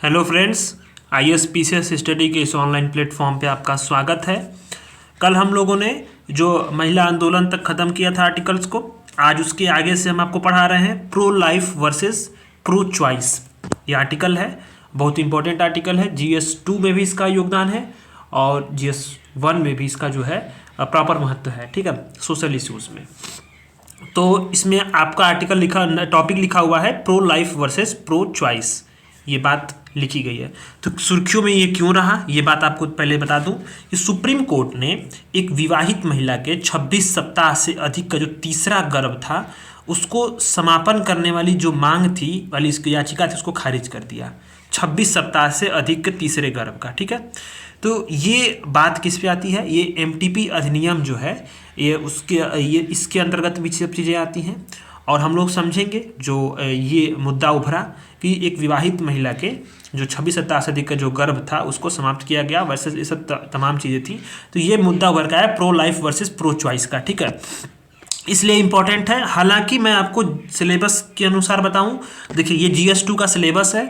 Hello friends, ISPCS study के इस online platform पे आपका स्वागत है। कल हम लोगों ने जो महिला आंदोलन तक ख़त्म किया था आर्टिकल्स को, आज उसके आगे से हम आपको पढ़ा रहे हैं pro life versus pro choice. ये आर्टिकल है, बहुत इंपॉर्टेंट आर्टिकल है। GS2 में भी इसका योगदान है और GS1 में भी इसका जो है प्रॉपर महत्व है। ठीक है, सोशल इश्यूज़ में। तो इसमें आपका आर्टिकल टॉपिक लिखा हुआ है pro life versus pro choice, ये बात लिखी गई है। तो सुर्खियों में ये क्यों रहा, ये बात आपको पहले बता दूं कि सुप्रीम कोर्ट ने एक विवाहित महिला के 26 सप्ताह से अधिक का जो तीसरा गर्भ था उसको समापन करने वाली जो मांग थी वाली इसकी याचिका थी उसको खारिज कर दिया। 26 सप्ताह से अधिक के तीसरे गर्भ का। ठीक है, तो ये बात किस पे आती है? ये MTP अधिनियम जो है ये इसके अंतर्गत भी सब चीज़ें आती हैं। और हम लोग समझेंगे जो ये मुद्दा उभरा कि एक विवाहित महिला के जो 26 सप्ताह से अधिक का जो गर्भ था उसको समाप्त किया गया वर्सेस ये सब तमाम चीज़ें थी। तो ये मुद्दा उभर का है pro life versus pro choice का। ठीक है, इसलिए इम्पोर्टेंट है। हालांकि मैं आपको सिलेबस के अनुसार बताऊं, देखिए ये GS2 का सिलेबस है।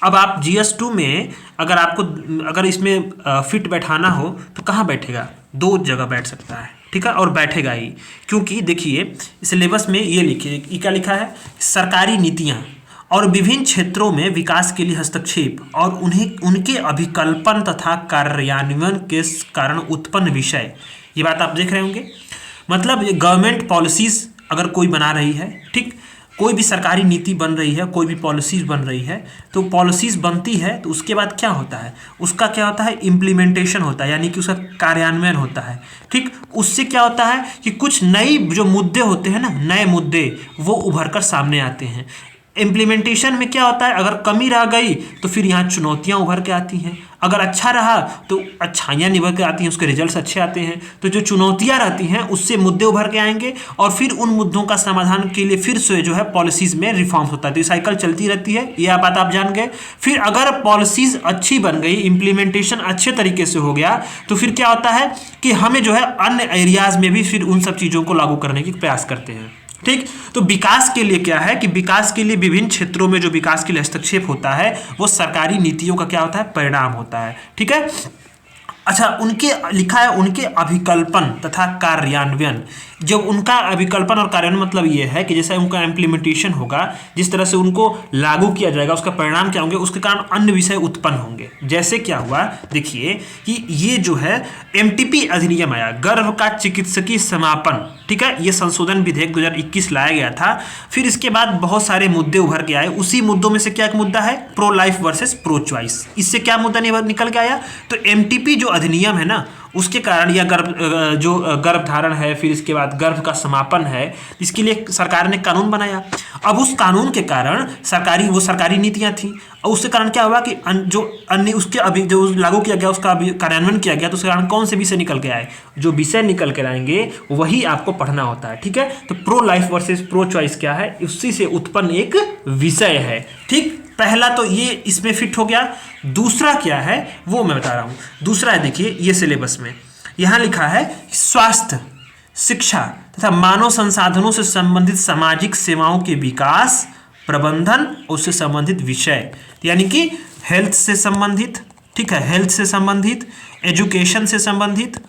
अब आप GS2 में अगर इसमें फिट बैठाना हो तो कहाँ बैठेगा? दो जगह बैठ सकता है। ठीक है, और बैठेगा ही, क्योंकि देखिए सिलेबस में ये क्या लिखा है? सरकारी नीतियाँ और विभिन्न क्षेत्रों में विकास के लिए हस्तक्षेप और उनके अभिकल्पन तथा कार्यान्वयन के कारण उत्पन्न विषय। ये बात आप देख रहे होंगे, मतलब ये गवर्नमेंट पॉलिसीज़ अगर कोई बना रही है, ठीक, कोई भी सरकारी नीति बन रही है, कोई भी पॉलिसीज़ बन रही है, तो पॉलिसीज़ बनती है तो उसके बाद क्या होता है? उसका क्या होता है? इम्प्लीमेंटेशन होता है, यानी कि उसका कार्यान्वयन होता है। ठीक, उससे क्या होता है कि कुछ नई जो मुद्दे होते हैं ना, नए मुद्दे वो उभर कर सामने आते हैं। इम्प्लीमेंटेशन में क्या होता है? अगर कमी रह गई तो फिर यहाँ चुनौतियाँ उभर के आती हैं। अगर अच्छा रहा तो अच्छाइयाँ निभर के आती हैं, उसके रिजल्ट्स अच्छे आते हैं। तो जो चुनौतियाँ रहती हैं उससे मुद्दे उभर के आएंगे और फिर उन मुद्दों का समाधान के लिए फिर से जो है पॉलिसीज़ में रिफॉर्म्स होता है। तो ये साइकिल चलती रहती है, ये बात आप जान गए। फिर अगर पॉलिसीज़ अच्छी बन गई, इम्प्लीमेंटेशन अच्छे तरीके से हो गया, तो फिर क्या होता है कि हमें जो है अन्य एरियाज़ में भी फिर उन सब चीज़ों को लागू करने की प्रयास करते हैं। ठीक, तो विकास के लिए क्या है कि विकास के लिए विभिन्न क्षेत्रों में जो विकास के लिए हस्तक्षेप होता है वो सरकारी नीतियों का क्या होता है? परिणाम होता है। ठीक है, अच्छा, उनके लिखा है उनके अभिकल्पन तथा कार्यान्वयन। जब उनका अभिकल्पन और कार्यान्वयन मतलब ये है कि जैसे उनका इम्प्लीमेंटेशन होगा, जिस तरह से उनको लागू किया जाएगा, उसका परिणाम क्या होंगे, उसके कारण अन्य विषय उत्पन्न होंगे। जैसे क्या हुआ, देखिए कि ये जो है MTP अधिनियम आया, गर्भ का चिकित्सकीय समापन। ठीक है, ये संशोधन विधेयक 2021 लाया गया था। फिर इसके बाद बहुत सारे मुद्दे उभर के आए। उसी मुद्दों में से क्या एक मुद्दा है? Pro life versus pro choice. इससे क्या मुद्दा निकल के आया? तो MTP जो अधिनियम है ना, उसके कारण या गर्भ धारण है, फिर इसके बाद गर्भ का समापन है, इसके लिए सरकार ने कानून बनाया। अब उस कानून के कारण सरकारी नीतियां थी और उसके कारण क्या हुआ कि जो अन्य उसके अभी जो लागू किया गया उसका अभी कार्यान्वयन किया गया, तो उसके कारण कौन से विषय निकल के आए? जो विषय निकल कर आएंगे वही आपको पढ़ना होता है। ठीक है, तो pro life versus pro choice क्या है? उसी से उत्पन्न एक विषय है। ठीक, पहला तो ये इसमें फिट हो गया। दूसरा क्या है वो मैं बता रहा हूँ। दूसरा है, देखिए ये सिलेबस में यहाँ लिखा है स्वास्थ्य, शिक्षा तथा मानव संसाधनों से संबंधित सामाजिक सेवाओं के विकास, प्रबंधन, उससे संबंधित विषय, यानी कि हेल्थ से संबंधित। ठीक है, हेल्थ से संबंधित, एजुकेशन से संबंधित।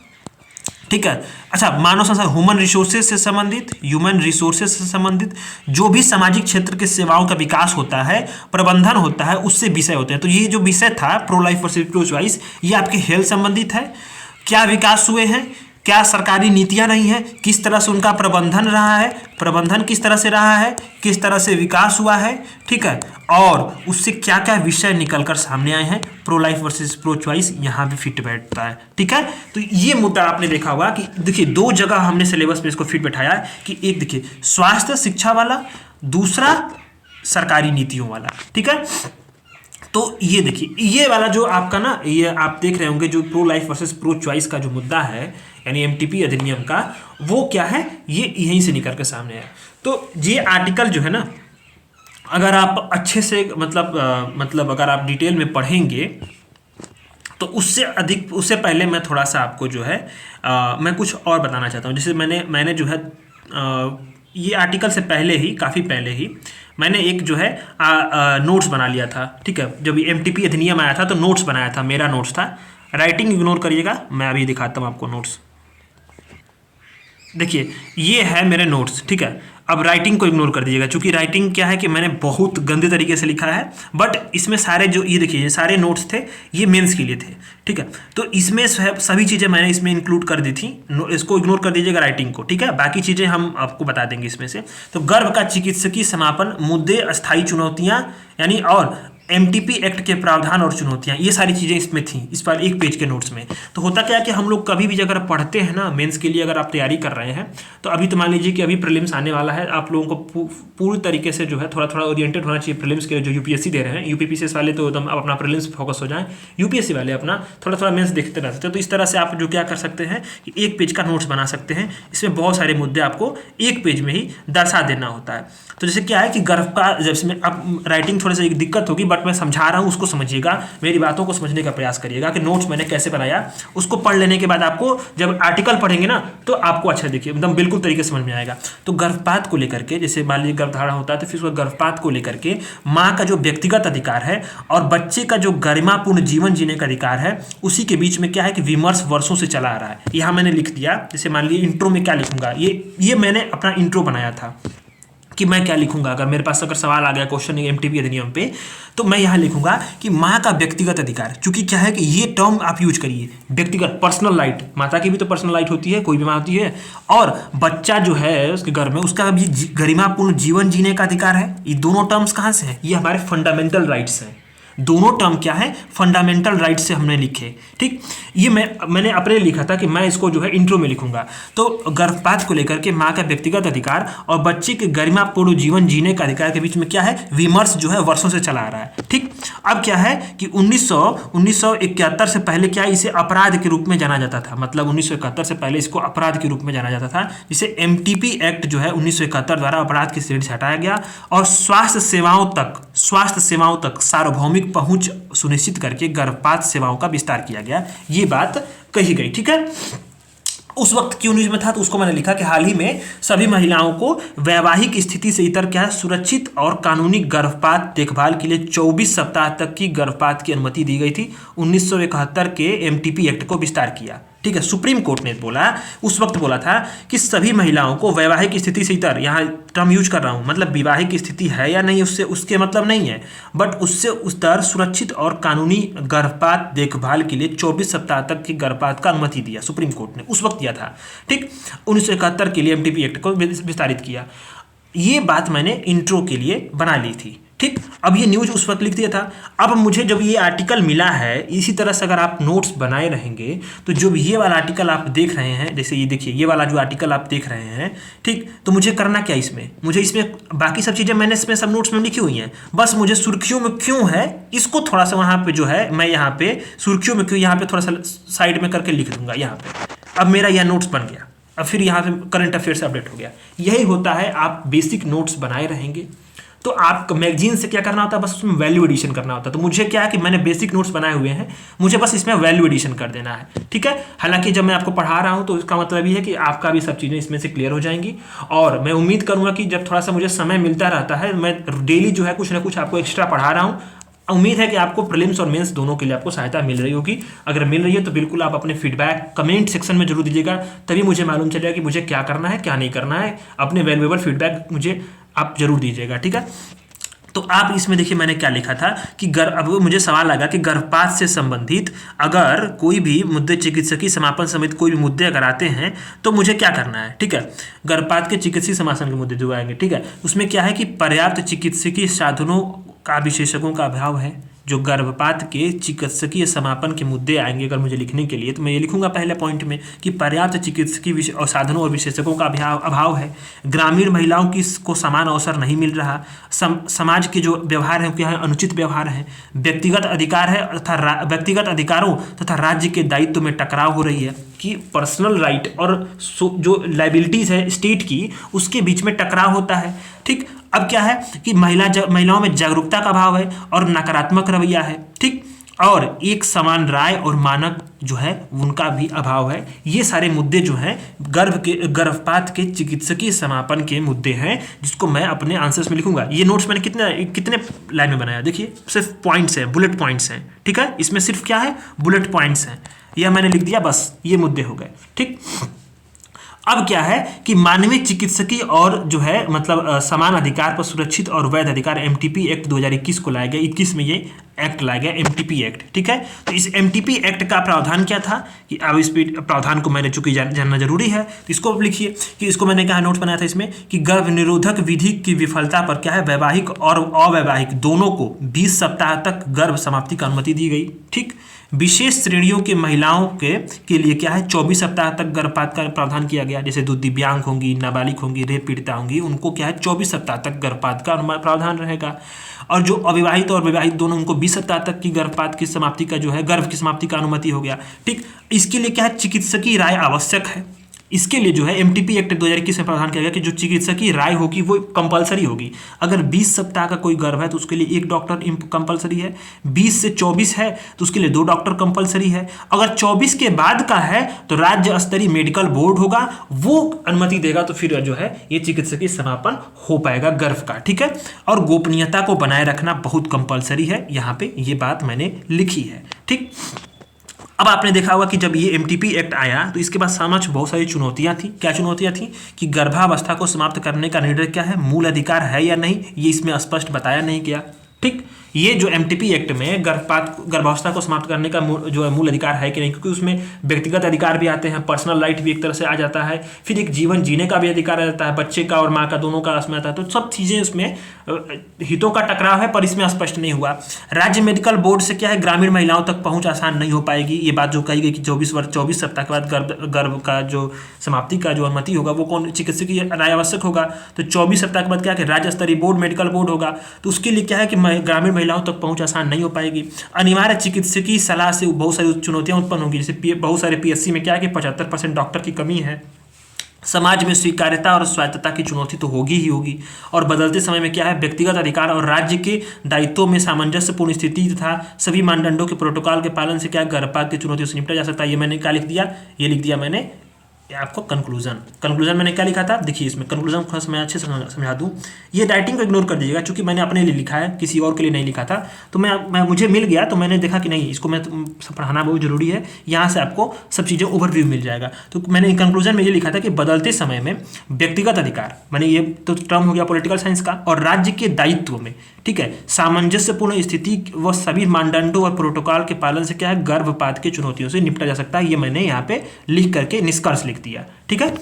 ठीक है, अच्छा, मानव संसाधन, ह्यूमन रिसोर्सेज से संबंधित जो भी सामाजिक क्षेत्र के सेवाओं का विकास होता है, प्रबंधन होता है, उससे विषय होते हैं। तो ये जो विषय था pro life versus pro choice, ये आपके हेल्थ संबंधित है। क्या विकास हुए हैं, क्या सरकारी नीतियां नहीं है, किस तरह से उनका प्रबंधन रहा है, प्रबंधन किस तरह से रहा है, किस तरह से विकास हुआ है। ठीक है, और उससे क्या क्या विषय निकल कर सामने आए हैं। Pro life versus pro choice यहाँ भी फिट बैठता है। ठीक है, तो ये मुद्दा आपने देखा होगा कि देखिए दो जगह हमने सिलेबस में इसको फिट बैठाया है कि एक देखिए स्वास्थ्य शिक्षा वाला, दूसरा सरकारी नीतियों वाला। ठीक है, तो ये देखिए ये वाला जो आपका ना, ये आप देख रहे होंगे जो pro life versus pro choice का जो मुद्दा है, यानी MTP अधिनियम का, वो क्या है, ये यहीं से निकल के सामने आया। तो ये आर्टिकल जो है ना, अगर आप अच्छे से मतलब अगर आप डिटेल में पढ़ेंगे तो उससे पहले मैं थोड़ा सा आपको जो है मैं कुछ और बताना चाहता हूँ। जैसे मैंने जो है ये आर्टिकल से पहले ही, काफ़ी पहले ही मैंने एक जो है नोट्स बना लिया था, ठीक है। जब MTP अधिनियम आया था तो नोट्स बनाया था, मेरा नोट्स था। राइटिंग इग्नोर करिएगा, मैं अभी दिखाता हूँ आपको नोट्स। देखिए ये है मेरे नोट्स, ठीक है। अब राइटिंग को इग्नोर कर दीजिएगा, क्योंकि राइटिंग क्या है कि मैंने बहुत गंदे तरीके से लिखा है। बट इसमें सारे जो ये देखिए ये सारे नोट्स थे, ये मेंस के लिए थे, ठीक है। तो इसमें सभी चीज़ें मैंने इसमें इंक्लूड कर दी थी। इसको इग्नोर कर दीजिएगा राइटिंग को, ठीक है। बाकी चीज़ें हम आपको बता देंगे इसमें से। तो गर्भ का चिकित्सकीय समापन, मुद्दे, अस्थायी चुनौतियाँ यानी और MTP एक्ट के प्रावधान और चुनौतियाँ, ये सारी चीज़ें इसमें थी इस पर एक पेज के नोट्स में। तो होता क्या है कि हम लोग कभी भी अगर पढ़ते हैं ना, मेंस के लिए अगर आप तैयारी कर रहे हैं, तो अभी तो मान लीजिए कि अभी प्रीलिम्स आने वाला है, आप लोगों को पूरी तरीके से जो है थोड़ा थोड़ा ओरिएंटेड होना चाहिए प्रीलिम्स के। जो UPSC दे रहे हैं, UPPCS वाले तो एकदम अपना प्रीलिम्स फोकस हो जाए, UPSC वाले अपना थोड़ा थोड़ा मेंस देखते रहते हैं। तो इस तरह से आप जो क्या कर सकते हैं कि एक पेज का नोट्स बना सकते हैं। इसमें बहुत सारे मुद्दे आपको एक पेज में ही दर्शा देना होता है। तो जैसे क्या है कि गर्भ का, जब इसमें अब राइटिंग थोड़ी सी एक दिक्कत होगी, बट मैं समझा रहा हूँ, उसको समझिएगा, मेरी बातों को समझने का प्रयास करिएगा कि नोट्स मैंने कैसे बनाया। उसको पढ़ लेने के बाद आपको जब आर्टिकल पढ़ेंगे ना, तो आपको अच्छा देखिए एकदम बिल्कुल तरीके से समझ में आएगा। तो गर्भपात को लेकर के, जैसे मान लीजिए गर्भधारण होता है, तो फिर उसका गर्भपात को लेकर के माँ का जो व्यक्तिगत अधिकार है और बच्चे का जो गरिमापूर्ण जीवन जीने का अधिकार है, उसी के बीच में क्या है कि विमर्श वर्षों से चला आ रहा है। यहाँ मैंने लिख दिया, जैसे मान लीजिए इंट्रो में क्या लिखूंगा, ये मैंने अपना इंट्रो बनाया था कि मैं क्या लिखूंगा। अगर मेरे पास अगर सवाल आ गया क्वेश्चन MTP अधिनियम पे, तो मैं यहाँ लिखूंगा कि माँ का व्यक्तिगत अधिकार, क्योंकि क्या है कि ये टर्म आप यूज करिए, व्यक्तिगत, पर्सनल राइट। माता की भी तो पर्सनल राइट होती है, कोई भी माँ होती है, और बच्चा जो है उसके घर में, उसका भी गरिमापूर्ण जीवन जीने का अधिकार है। ये दोनों टर्म्स कहाँ से हैं? ये हमारे फंडामेंटल राइट्स हैं। दोनों टर्म क्या है? फंडामेंटल राइट से हमने लिखे, ठीक। ये मैंने अपने लिखा था कि मैं इसको जो है इंट्रो में लिखूंगा। तो गर्भपात को लेकर के माँ का व्यक्तिगत अधिकार और बच्चे के गरिमापूर्ण जीवन जीने का अधिकार के बीच में क्या है? विमर्श जो है वर्षों से चला आ रहा है, ठीक। अब क्या है कि 1971 से पहले क्या इसे अपराध के रूप में जाना जाता था, मतलब 1971 से पहले इसको अपराध के रूप में जाना जाता था, जिसे MTP एक्ट जो है 1971 द्वारा अपराध की श्रेणी से हटाया गया और स्वास्थ्य सेवाओं तक सार्वभौमिक पहुंच सुनिश्चित करके गर्भपात सेवाओं का विस्तार किया गया। ये बात कही गई, ठीक है। उस वक्त क्यों न्यूज में था, तो उसको मैंने लिखा कि हाल ही में सभी महिलाओं को वैवाहिक स्थिति से इतर क्या है, सुरक्षित और कानूनी गर्भपात देखभाल के लिए 24 सप्ताह तक की गर्भपात की अनुमति दी गई थी। 1971 के MTP एक्ट को विस्तार किया, ठीक है। सुप्रीम कोर्ट ने बोला, उस वक्त बोला था कि सभी महिलाओं को वैवाहिक स्थिति से इतर, यहाँ टर्म यूज कर रहा हूँ, मतलब विवाहिक स्थिति है या नहीं उससे उसके मतलब नहीं है, बट उससे उस तरह सुरक्षित और कानूनी गर्भपात देखभाल के लिए 24 सप्ताह तक की गर्भपात का अनुमति दिया सुप्रीम कोर्ट ने, उस वक्त दिया था, ठीक। 1971 के लिए MTP एक्ट को विस्तारित किया। ये बात मैंने इंट्रो के लिए बना ली थी, ठीक। अब ये न्यूज उस वक्त लिख दिया था। अब मुझे जब ये आर्टिकल मिला है, इसी तरह से अगर आप नोट्स बनाए रहेंगे, तो जो भी ये वाला आर्टिकल आप देख रहे हैं, जैसे ये देखिए ये वाला जो आर्टिकल आप देख रहे हैं, ठीक, तो मुझे करना क्या इसमें, मुझे इसमें बाकी सब चीज़ें मैंने इसमें सब नोट्स में लिखी हुई हैं, बस मुझे सुर्खियों में क्यों है इसको थोड़ा सा वहाँ पे जो है, मैं यहाँ पे सुर्खियों में क्यों यहाँ पे थोड़ा सा साइड में करके लिख दूंगा यहाँ पे। अब मेरा यह नोट्स बन गया, अब फिर यहाँ पे करंट अफेयर से अपडेट हो गया। यही होता है, आप बेसिक नोट्स बनाए रहेंगे तो आप मैगजीन से क्या करना होता है, बस उसमें वैल्यू एडिशन करना होता है। तो मुझे क्या है कि मैंने बेसिक नोट्स बनाए हुए हैं, मुझे बस इसमें वैल्यू एडिशन कर देना है, ठीक है। हालांकि जब मैं आपको पढ़ा रहा हूं तो इसका मतलब ये है कि आपका भी सब चीज़ें इसमें से क्लियर हो जाएंगी। और मैं उम्मीद करूंगा कि जब थोड़ा सा मुझे समय मिलता रहता है, मैं डेली जो है कुछ ना कुछ आपको एक्स्ट्रा पढ़ा रहा हूँ। उम्मीद है कि आपको प्रीलिम्स और मेंस दोनों के लिए आपको सहायता मिल रही होगी। अगर मिल रही है तो बिल्कुल आप अपने फीडबैक कमेंट सेक्शन में जरूर दीजिएगा, तभी मुझे मालूम चलेगा कि मुझे क्या करना है क्या नहीं करना है। अपने वैल्यूएबल फीडबैक मुझे आप जरूर दीजिएगा, ठीक है। तो आप इसमें देखिए मैंने क्या लिखा था कि अब मुझे सवाल लगा कि गर्भपात से संबंधित अगर कोई भी मुद्दे, चिकित्सकीय समापन समेत कोई भी मुद्दे अगर आते हैं तो मुझे क्या करना है, ठीक है। गर्भपात के चिकित्सकीय समापन के मुद्दे जो आएंगे, ठीक है, उसमें क्या है कि पर्याप्त चिकित्सकीय साधनों का विशेषज्ञों का अभाव है। जो गर्भपात के चिकित्सकीय समापन के मुद्दे आएंगे अगर मुझे लिखने के लिए, तो मैं ये लिखूंगा पहले पॉइंट में कि पर्याप्त चिकित्सकीय साधनों और विशेषज्ञों का अभाव है। ग्रामीण महिलाओं को समान अवसर नहीं मिल रहा। समाज के जो व्यवहार है क्या है, अनुचित व्यवहार है। व्यक्तिगत अधिकार है तथा व्यक्तिगत अधिकारों तथा राज्य के दायित्व में टकराव हो रही है कि पर्सनल राइट और जो लाइबिलिटीज़ है स्टेट की, उसके बीच में टकराव होता है, ठीक। अब क्या है कि महिलाओं में जागरूकता का अभाव है और नकारात्मक रवैया है, ठीक। और एक समान राय और मानक जो है उनका भी अभाव है। ये सारे मुद्दे जो हैं गर्भपात के चिकित्सकीय समापन के मुद्दे हैं, जिसको मैं अपने आंसर्स में लिखूंगा। ये नोट्स मैंने कितने लाइन में बनाया, देखिए सिर्फ पॉइंट्स हैं, बुलेट पॉइंट्स हैं, ठीक है। इसमें सिर्फ क्या है, बुलेट पॉइंट्स हैं, यह मैंने लिख दिया, बस ये मुद्दे हो गए, ठीक। अब क्या है कि मानवीय चिकित्सकीय और जो है मतलब समान अधिकार पर सुरक्षित और वैध अधिकार एमटीपी एक्ट 2021 को लाया गया। 21 में ये एक्ट लाया गया, एमटीपी एक्ट, ठीक है। तो इस एमटीपी एक्ट का प्रावधान क्या था कि अब इस प्रावधान को मैंने चूंकि जानना जरूरी है, तो इसको अब लिखिए कि इसको मैंने क्या नोट्स बनाया था इसमें कि गर्भ निरोधक विधि की विफलता पर क्या है, वैवाहिक और अवैवाहिक दोनों को 20 सप्ताह तक गर्भ समाप्ति की अनुमति दी गई, ठीक। विशेष श्रेणियों के महिलाओं के लिए क्या है, 24 सप्ताह तक गर्भपात का प्रावधान किया गया। जैसे जो दिव्यांग होंगी, नाबालिग होंगी, रेप पीड़िता होंगी, उनको क्या है 24 सप्ताह तक गर्भपात का प्रावधान रहेगा। और जो अविवाहित और विवाहित दोनों, उनको 20 सप्ताह तक की गर्भपात की समाप्ति का जो है, गर्भ की समाप्ति का अनुमति हो गया, ठीक। इसके लिए क्या है, चिकित्सकीय राय आवश्यक है। इसके लिए जो है एमटीपी एक्ट 2021 में प्रावधान किया गया कि जो चिकित्सकीय राय होगी वो कंपलसरी होगी। अगर 20 सप्ताह का कोई गर्भ है तो उसके लिए एक डॉक्टर कंपलसरी है, 20 से 24 है तो उसके लिए 2 डॉक्टर कंपलसरी है। अगर 24 के बाद का है तो राज्य स्तरीय मेडिकल बोर्ड होगा, वो अनुमति देगा, तो फिर जो है ये चिकित्सकीय समापन हो पाएगा गर्भ का, ठीक है। और गोपनीयता को बनाए रखना बहुत कंपलसरी है, यहाँ पे ये बात मैंने लिखी है, ठीक। अब आपने देखा होगा कि जब ये एमटीपी एक्ट आया तो इसके बाद समझ बहुत सारी चुनौतियां थी। क्या चुनौतियां थी कि गर्भावस्था को समाप्त करने का निर्णय क्या है, मूल अधिकार है या नहीं, ये इसमें स्पष्ट बताया नहीं गया, ठीक। ये जो एमटीपी एक्ट में गर्भावस्था को समाप्त करने का जो है मूल अधिकार है कि नहीं, क्योंकि उसमें व्यक्तिगत अधिकार भी आते हैं, पर्सनल राइट भी एक तरह से आ जाता है, फिर एक जीवन जीने का भी अधिकार आ जाता है, बच्चे का और माँ का दोनों का उसमें आता है। तो सब चीज़ें उसमें हितों का टकराव है, पर इसमें स्पष्ट नहीं हुआ। राज्य मेडिकल बोर्ड से क्या है, ग्रामीण महिलाओं तक पहुंच आसान नहीं हो पाएगी। ये बात जो कही गई कि 24 सप्ताह के बाद गर्भ का जो समाप्ति का जो अनुमति होगा वो कौन, चिकित्सकीय राय आवश्यक होगा। तो 24 सप्ताह के बाद क्या है, राज्य स्तरीय बोर्ड, मेडिकल बोर्ड होगा, तो उसके लिए क्या है कि ग्रामीण महिलाओं तक पहुंच आसान नहीं हो पाएगी। अनिवार्य चिकित्सकीय सलाह से बहुत सारी चुनौतियां उत्पन्न होंगी। जैसे बहुत सारे पीएससी में क्या है कि 75% डॉक्टर की कमी है। समाज में स्वीकार्यता और स्वायत्तता की चुनौती तो होगी ही होगी। और बदलते समय में क्या है, व्यक्तिगत अधिकार और राज्य के दायित्वों में सामंजस्यपूर्ण स्थिति तथा सभी मानदंडों के प्रोटोकॉल के पालन से क्या गर्भपात की चुनौतियों से निपटा जा सकता है। ये मैंने क्या लिख दिया, ये लिख दिया मैंने आपको कंक्लूजन मैंने क्या लिखा था, देखिए इसमें कंक्लूजन को मैं अच्छे से समझा दूं। ये राइटिंग को इग्नोर कर दीजिएगा, क्योंकि मैंने अपने लिए लिखा है, किसी और के लिए नहीं लिखा था। तो मुझे मिल गया तो मैंने देखा कि नहीं, इसको मैं पढ़ाना बहुत जरूरी है, यहाँ से आपको सब चीज़ें ओवरव्यू मिल जाएगा। तो मैंने कंक्लूजन में ये लिखा था कि बदलते समय में व्यक्तिगत अधिकार, मैंने ये तो टर्म हो गया पॉलिटिकल साइंस का, और राज्य के दायित्व में, ठीक है, सामंजस्यपूर्ण स्थिति व सभी मानदंडों और प्रोटोकॉल के पालन से क्या है, गर्भपात की चुनौतियों से निपटा जा सकता है। ये मैंने यहाँ पे लिख करके निष्कर्ष लिख दिया, ठीक है।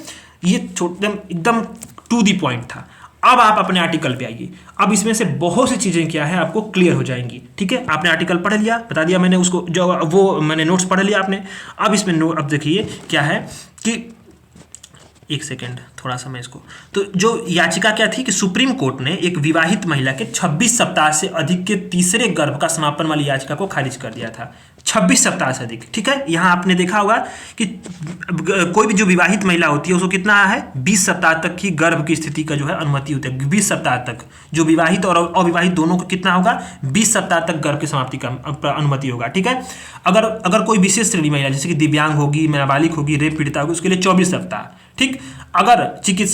ये एकदम टू दी पॉइंट था। अब आप अपने आर्टिकल पे आइए। अब इसमें से बहुत सी चीजें क्या है आपको क्लियर हो जाएंगी, ठीक है। आपने आर्टिकल पढ़ लिया, बता दिया मैंने उसको, जो वो मैंने नोट्स पढ़ लिया आपने। अब इसमें अब देखिए क्या है कि एक सेकेंड, थोड़ा सा मैं इसको, तो जो याचिका क्या थी कि सुप्रीम कोर्ट ने एक विवाहित महिला के 26 सप्ताह से अधिक के तीसरे गर्भ का समापन वाली याचिका को खारिज कर दिया था। 26 सप्ताह से अधिक, ठीक है। यहाँ आपने देखा होगा कि कोई भी जो विवाहित महिला होती है उसको कितना है, 20 सप्ताह तक की गर्भ की स्थिति का जो है अनुमति होती है। 20 सप्ताह तक जो विवाहित और अविवाहित दोनों को कितना होगा, 20 सप्ताह तक गर्भ की समाप्ति का अनुमति होगा, ठीक है। अगर कोई विशेष श्रेणी महिला जैसे कि दिव्यांग होगी, नाबालिग होगी, रेप पीड़िता होगी, उसके लिए 24 सप्ताह, ठीक। अगर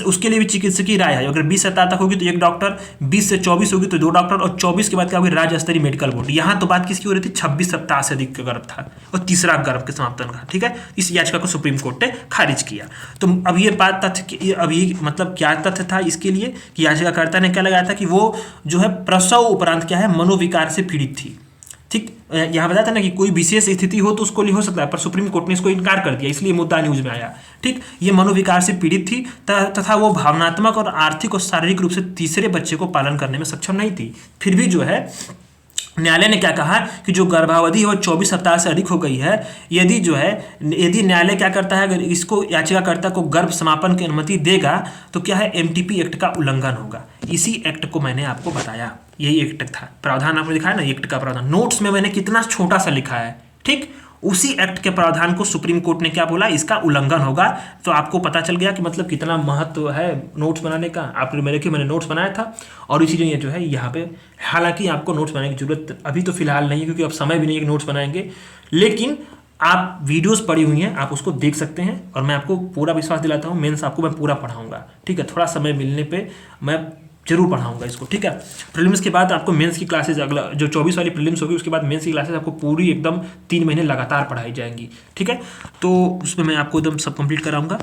उसके लिए भी चिकित्सकीय राय है, अगर 20 सप्ताह तक होगी तो एक डॉक्टर, 20 से 24 होगी तो 2 डॉक्टर, और 24 के बाद क्या होगी, राज्य स्तरीय मेडिकल बोर्ड। यहाँ तो बात किसकी हो रही थी, 26 सप्ताह से अधिक का गर्भ था और तीसरा गर्भ के समापन का, ठीक है। इस याचिका को सुप्रीम कोर्ट ने खारिज किया। तो अब ये बात तथ्य, अब ये मतलब क्या तथ्य था इसके लिए कि याचिकाकर्ता ने क्या लगाया था कि वो जो है प्रसव उपरांत क्या है, मनोविकार से पीड़ित थी, ठीक। यहाँ बताया था ना कि कोई विशेष स्थिति हो तो उसको हो सकता है, पर सुप्रीम कोर्ट ने इसको इनकार कर दिया, इसलिए मुद्दा न्यूज में आया, ठीक। ये मनोविकार से पीड़ित थी तथा वो भावनात्मक और आर्थिक और शारीरिक रूप से तीसरे बच्चे को पालन करने में सक्षम नहीं थी। फिर भी जो है न्यायालय ने क्या कहा कि जो गर्भावधि है वो 24 सप्ताह से अधिक हो गई है, यदि न्यायालय क्या करता है, अगर इसको याचिकाकर्ता को गर्भ समापन की अनुमति देगा तो क्या है, एमटीपी एक्ट का उल्लंघन होगा। इसी एक्ट को मैंने आपको बताया, यही एक्ट था, प्रावधान आपने दिखाया ना, एक्ट का प्रावधान। नोट्स में मैंने कितना छोटा सा लिखा है, ठीक। उसी एक्ट के प्रावधान को सुप्रीम कोर्ट ने क्या बोला, इसका उल्लंघन होगा। तो आपको पता चल गया कि मतलब कितना महत्व है नोट्स बनाने का। आप मैंने नोट्स बनाया था और इसीलिए जो है यहाँ पे, हालांकि आपको नोट्स बनाने की जरूरत अभी तो फिलहाल नहीं है क्योंकि अब समय भी नहीं है कि नोट्स बनाएंगे, लेकिन आप वीडियोस पड़ी हुई हैं, आप उसको देख सकते हैं और मैं आपको पूरा विश्वास दिलाता हूँ मेंस आपको मैं पूरा पढ़ाऊंगा, ठीक है। थोड़ा समय मिलने पे मैं जरूर पढ़ाऊंगा इसको, ठीक है। प्रीलिम्स के बाद आपको मेंस की क्लासेज, अगला जो 24 वाली प्रीलिम्स होगी उसके बाद मेंस की क्लासेज आपको पूरी एकदम 3 महीने लगातार पढ़ाई जाएंगी, ठीक है। तो उसमें मैं आपको एकदम सब कंप्लीट कराऊंगा।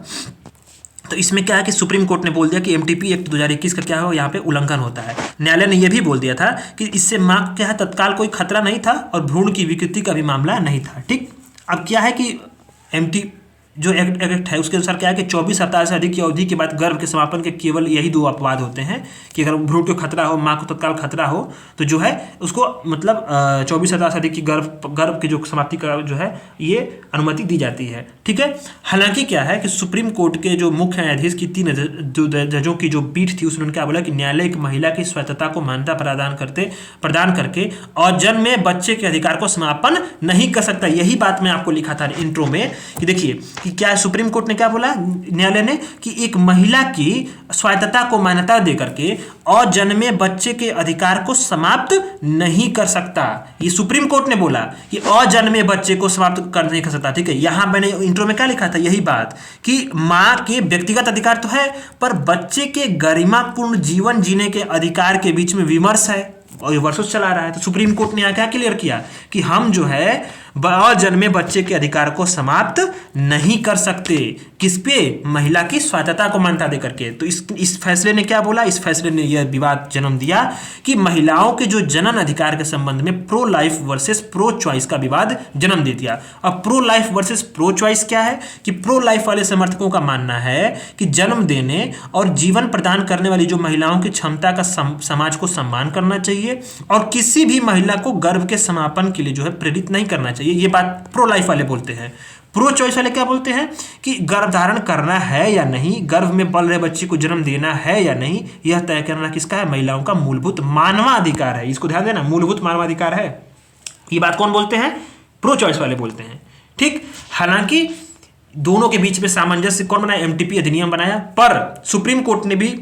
तो इसमें क्या है कि सुप्रीम कोर्ट ने बोल दिया कि एमटीपी एक्ट 2021 का क्या हो, यहाँ पे उल्लंघन होता है। न्यायालय ने यह भी बोल दिया था कि इससे मां को क्या है, तत्काल कोई खतरा नहीं था और भ्रूण की विकृति का भी मामला नहीं था, ठीक। अब क्या है कि एमटी जो एक्ट है उसके अनुसार क्या है कि 24 सप्ताह से अधिक की अवधि के बाद गर्भ के समापन के केवल यही 2 अपवाद होते हैं कि अगर भ्रूण को खतरा हो, माँ को तत्काल खतरा हो, तो जो है उसको मतलब 24 सप्ताह से अधिक की गर्भ की जो समाप्ति का जो है ये अनुमति दी जाती है, ठीक है। हालांकि क्या है कि सुप्रीम कोर्ट के जो मुख्य न्यायाधीश की 3 जजों की जो पीठ थी उसने क्या बोला कि न्यायालय एक महिला की स्वतंत्रता को मान्यता प्रदान करके और जन्म में बच्चे के अधिकार को समापन नहीं कर सकता। यही बात मैं आपको लिखा था इंट्रो में कि देखिए कि क्या सुप्रीम कोर्ट ने क्या बोला, न्यायालय ने, कि एक महिला की स्वायत्तता को मान्यता देकर के और जन्मे बच्चे के अधिकार को समाप्त नहीं कर सकता। ये सुप्रीम कोर्ट ने बोला कि और जन्मे बच्चे को समाप्त कर नहीं कर सकता, ठीक है। यहां मैंने इंट्रो में क्या लिखा था, यही बात कि मां के व्यक्तिगत अधिकार तो है पर बच्चे के गरिमापूर्ण जीवन जीने के अधिकार के बीच में विमर्श है और ये वर्षों से चला रहा है। तो सुप्रीम कोर्ट ने क्या क्लियर किया कि हम जो है जन्मे बच्चे के अधिकार को समाप्त नहीं कर सकते, किस पे, महिला की स्वायत्तता को मान्यता देकर के। तो इस फैसले ने क्या बोला, इस फैसले ने यह विवाद जन्म दिया कि महिलाओं के जो जनन अधिकार के संबंध में pro life versus pro choice का विवाद जन्म दे दिया। अब pro life versus pro choice क्या है कि प्रो लाइफ वाले समर्थकों का मानना है कि जन्म देने और जीवन प्रदान करने वाली जो महिलाओं की क्षमता का समाज को सम्मान करना चाहिए और किसी भी महिला को गर्भ के समापन के लिए जो है प्रेरित नहीं करना चाहिए। ये बात प्रो लाइफ वाले बोलते हैं। प्रो चॉइस वाले क्या बोलते हैं कि गर्भ धारण करना है या नहीं, गर्भ में पल रहे बच्चे को जन्म देना है या नहीं, यह तय करना किसका है, महिलाओं का मूलभूत मानवाधिकार है। इसको ध्यान देना, मूलभूत मानवाधिकार है। ये बात कौन बोलते हैं, प्रो चॉइस वाले बोलते हैं, ठीक। हालांकि दोनों के बीच में सामंजस्य कौन बनाया, एमटीपी अधिनियम बनाया, पर सुप्रीम कोर्ट ने भी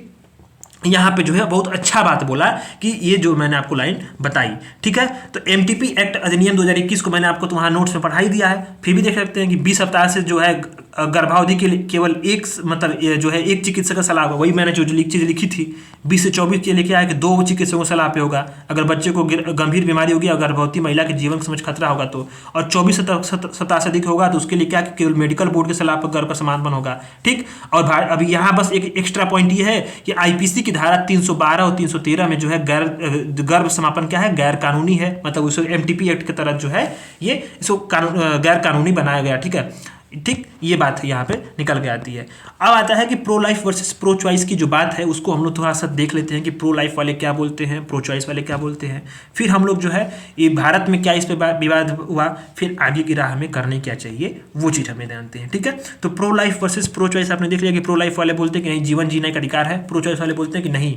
यहाँ पे जो है बहुत अच्छा बात बोला कि ये जो मैंने आपको लाइन बताई, ठीक है। तो एमटीपी एक्ट अधिनियम 2021 को मैंने आपको तो वहाँ नोट्स में पढ़ा ही दिया है, फिर भी देख सकते हैं कि 20 सप्ताह से जो है गर्भावधि के लिए केवल एक मतलब जो है एक चिकित्सक का सलाह होगा। वही मैंने जो चीज़ लिखी थी 20 से 24 के लिए क्या है कि 2 चिकित्सकों की सलाह पे होगा अगर बच्चे को गंभीर बीमारी होगी और गर्भवती महिला के जीवन समझ खतरा होगा तो, और 24 सप्ताह से अधिक होगा तो उसके लिए क्या केवल मेडिकल बोर्ड की सलाह पर गर्भ का समापन होगा, ठीक। और अभी यहाँ बस एक एक्स्ट्रा पॉइंट ये है कि आईपीसी की धारा 312 और 313 में जो है गर्भ समापन क्या है, गैर कानूनी है, मतलब उसे एमटीपी एक्ट के तहत जो है ये इसको गैर कानूनी बनाया गया, ठीक है, ठीक। ये बात यहाँ पे निकल के आती है। अब आता है कि pro life versus pro choice की जो बात है उसको हम लोग थोड़ा सा देख लेते हैं कि प्रो लाइफ वाले क्या बोलते हैं, प्रो चॉइस वाले क्या बोलते हैं, फिर हम लोग जो है ये भारत में क्या इस पे विवाद हुआ, फिर आगे की राह में करने क्या चाहिए वो चीज़ हमें जानते हैं, ठीक है। तो pro life versus pro choice आपने देख लिया कि प्रो लाइफ वाले बोलते हैं कि नहीं, जीवन जीने का अधिकार है, प्रो चॉइस वाले बोलते हैं कि नहीं,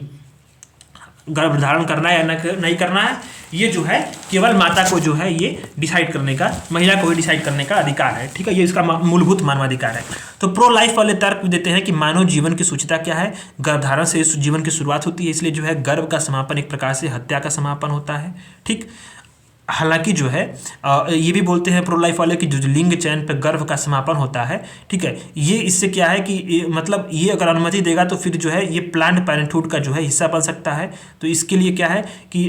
गर्भ धारण करना है या नहीं करना है ये जो है केवल माता को जो है ये डिसाइड करने का, महिला को ही डिसाइड करने का अधिकार है, ठीक है। ये इसका मूलभूत मानवाधिकार है। तो प्रो लाइफ वाले तर्क देते हैं कि मानव जीवन की सूचिता क्या है, गर्भधारण से इस जीवन की शुरुआत होती है, इसलिए जो है गर्भ का समापन एक प्रकार से हत्या का समापन होता है, ठीक। हालांकि जो है ये भी बोलते हैं प्रो लाइफ वाले कि जो लिंग चयन पर गर्भ का समापन होता है, ठीक है, ये इससे क्या है कि मतलब ये अगर अनुमति देगा तो फिर जो है ये प्लान्ड पेरेंटहुड का जो है हिस्सा बन सकता है। तो इसके लिए क्या है कि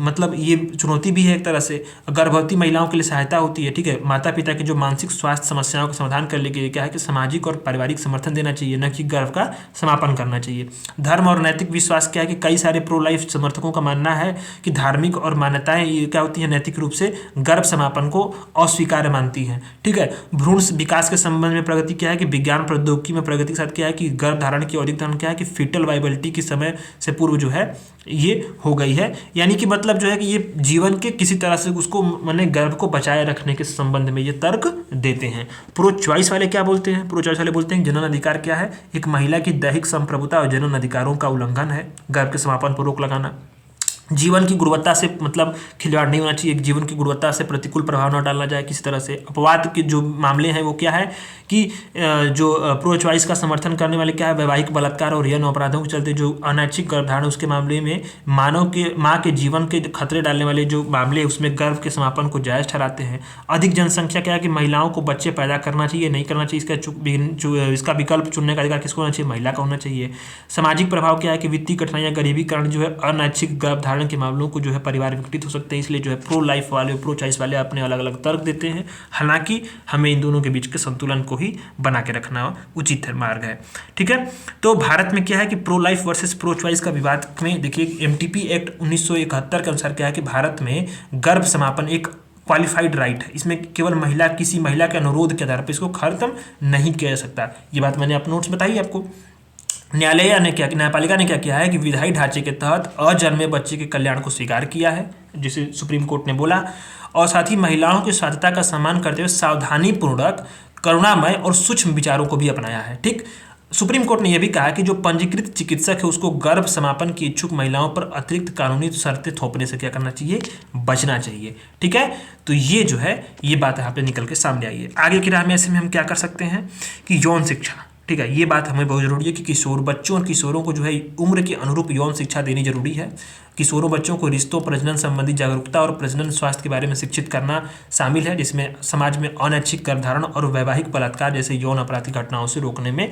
मतलब ये चुनौती भी है एक तरह से, गर्भवती महिलाओं के लिए सहायता होती है, ठीक है। माता पिता की जो मानसिक स्वास्थ्य समस्याओं का समाधान करने के लिए क्या है कि सामाजिक और पारिवारिक समर्थन देना चाहिए, न कि गर्भ का समापन करना चाहिए। धर्म और नैतिक विश्वास क्या है कि कई सारे प्रो लाइफ समर्थकों का मानना है कि धार्मिक और मान्यताएं क्या होती है, नैतिक रूप से गर्भ समापन को अस्वीकार्य मानती हैं, ठीक है। भ्रूण विकास के संबंध में प्रगति क्या है कि विज्ञान प्रौद्योगिकी में प्रगति के साथ क्या है कि गर्भ धारण की अधिक धारण क्या है कि फीटल वाइबिलिटी के समय से पूर्व जो है ये हो गई है, यानी कि मतलब जो है कि ये जीवन के किसी तरह से उसको माने गर्भ को बचाए रखने के संबंध में ये तर्क देते हैं। प्रो चॉइस वाले क्या बोलते हैं, प्रो चॉइस वाले बोलते हैं जनन अधिकार क्या है, एक महिला की दैहिक संप्रभुता और जनन अधिकारों का उल्लंघन है गर्भ के समापन पर रोक लगाना। जीवन की गुणवत्ता से मतलब खिलवाड़ नहीं होना चाहिए, जीवन की गुणवत्ता से प्रतिकूल प्रभाव न डालना जाए किसी तरह से। अपवाद के जो मामले हैं वो क्या है कि जो प्रो चॉइस का समर्थन करने वाले क्या है, वैवाहिक बलात्कार और यौन अपराधों के चलते जो अनैच्छिक गर्भधारण उसके मामले में मानव के माँ के जीवन के खतरे डालने वाले जो मामले उसमें गर्भ के समापन को जायज़ ठहराते हैं। अधिक जनसंख्या क्या है कि महिलाओं को बच्चे पैदा करना चाहिए नहीं करना चाहिए, इसका विकल्प चुनने का अधिकार किसको होना चाहिए, महिला का होना चाहिए। सामाजिक प्रभाव क्या है कि वित्तीय कठिनाइयाँ गरीबी कारण जो है अनैच्छिक गर्भधारण के मामलों को जो है परिवार विघटित हो सकते हैं, इसलिए जो है प्रो लाइफ वाले प्रो चॉइस वाले अपने अलग अलग तर्क देते हैं। हालांकि हमें इन दोनों के बीच के संतुलन को ही बना के रखना उचित मार्ग है। ठीक है, तो भारत में क्या है कि pro life versus pro choice का विवाद में देखिए एमटीपी एक्ट 1971 के अनुसार क्या है कि भारत में गर्भ समापन एक क्वालिफाइड राइट है, इसमें केवल किसी महिला के अनुरोध के आधार पर इसको खत्म नहीं किया जा सकता। ये बात मैंने अपने नोट्स बताई आपको। न्यायपालिका ने क्या किया है कि विधायी ढांचे के तहत अजन्मे बच्चे के कल्याण को स्वीकार किया है, जिसे सुप्रीम कोर्ट ने बोला, और साथ ही महिलाओं की स्वास्थ्यता का सम्मान करते हुए सावधानी पूर्वक करुणामय और सूक्ष्म विचारों को भी अपनाया है। ठीक, सुप्रीम कोर्ट ने यह भी कहा कि जो पंजीकृत चिकित्सक है उसको गर्भ समापन की इच्छुक महिलाओं पर अतिरिक्त कानूनी शर्तें थोपने से क्या करना चाहिए, बचना चाहिए। ठीक है, तो ये जो है ये बात यहाँ पे निकल के सामने आई है। आगे की राह में ऐसे में हम क्या कर सकते हैं कि यौन शिक्षा, ठीक है, ये बात हमें बहुत जरूरी है कि बच्चों और किशोरों को जो है उम्र के अनुरूप यौन शिक्षा देनी जरूरी है। किशोरों बच्चों को रिश्तों प्रजनन संबंधी जागरूकता और प्रजनन स्वास्थ्य के बारे में शिक्षित करना शामिल है, जिसमें समाज में अनैच्छिक गर्भधारण और वैवाहिक बलात्कार जैसे यौन अपराधी घटनाओं से रोकने में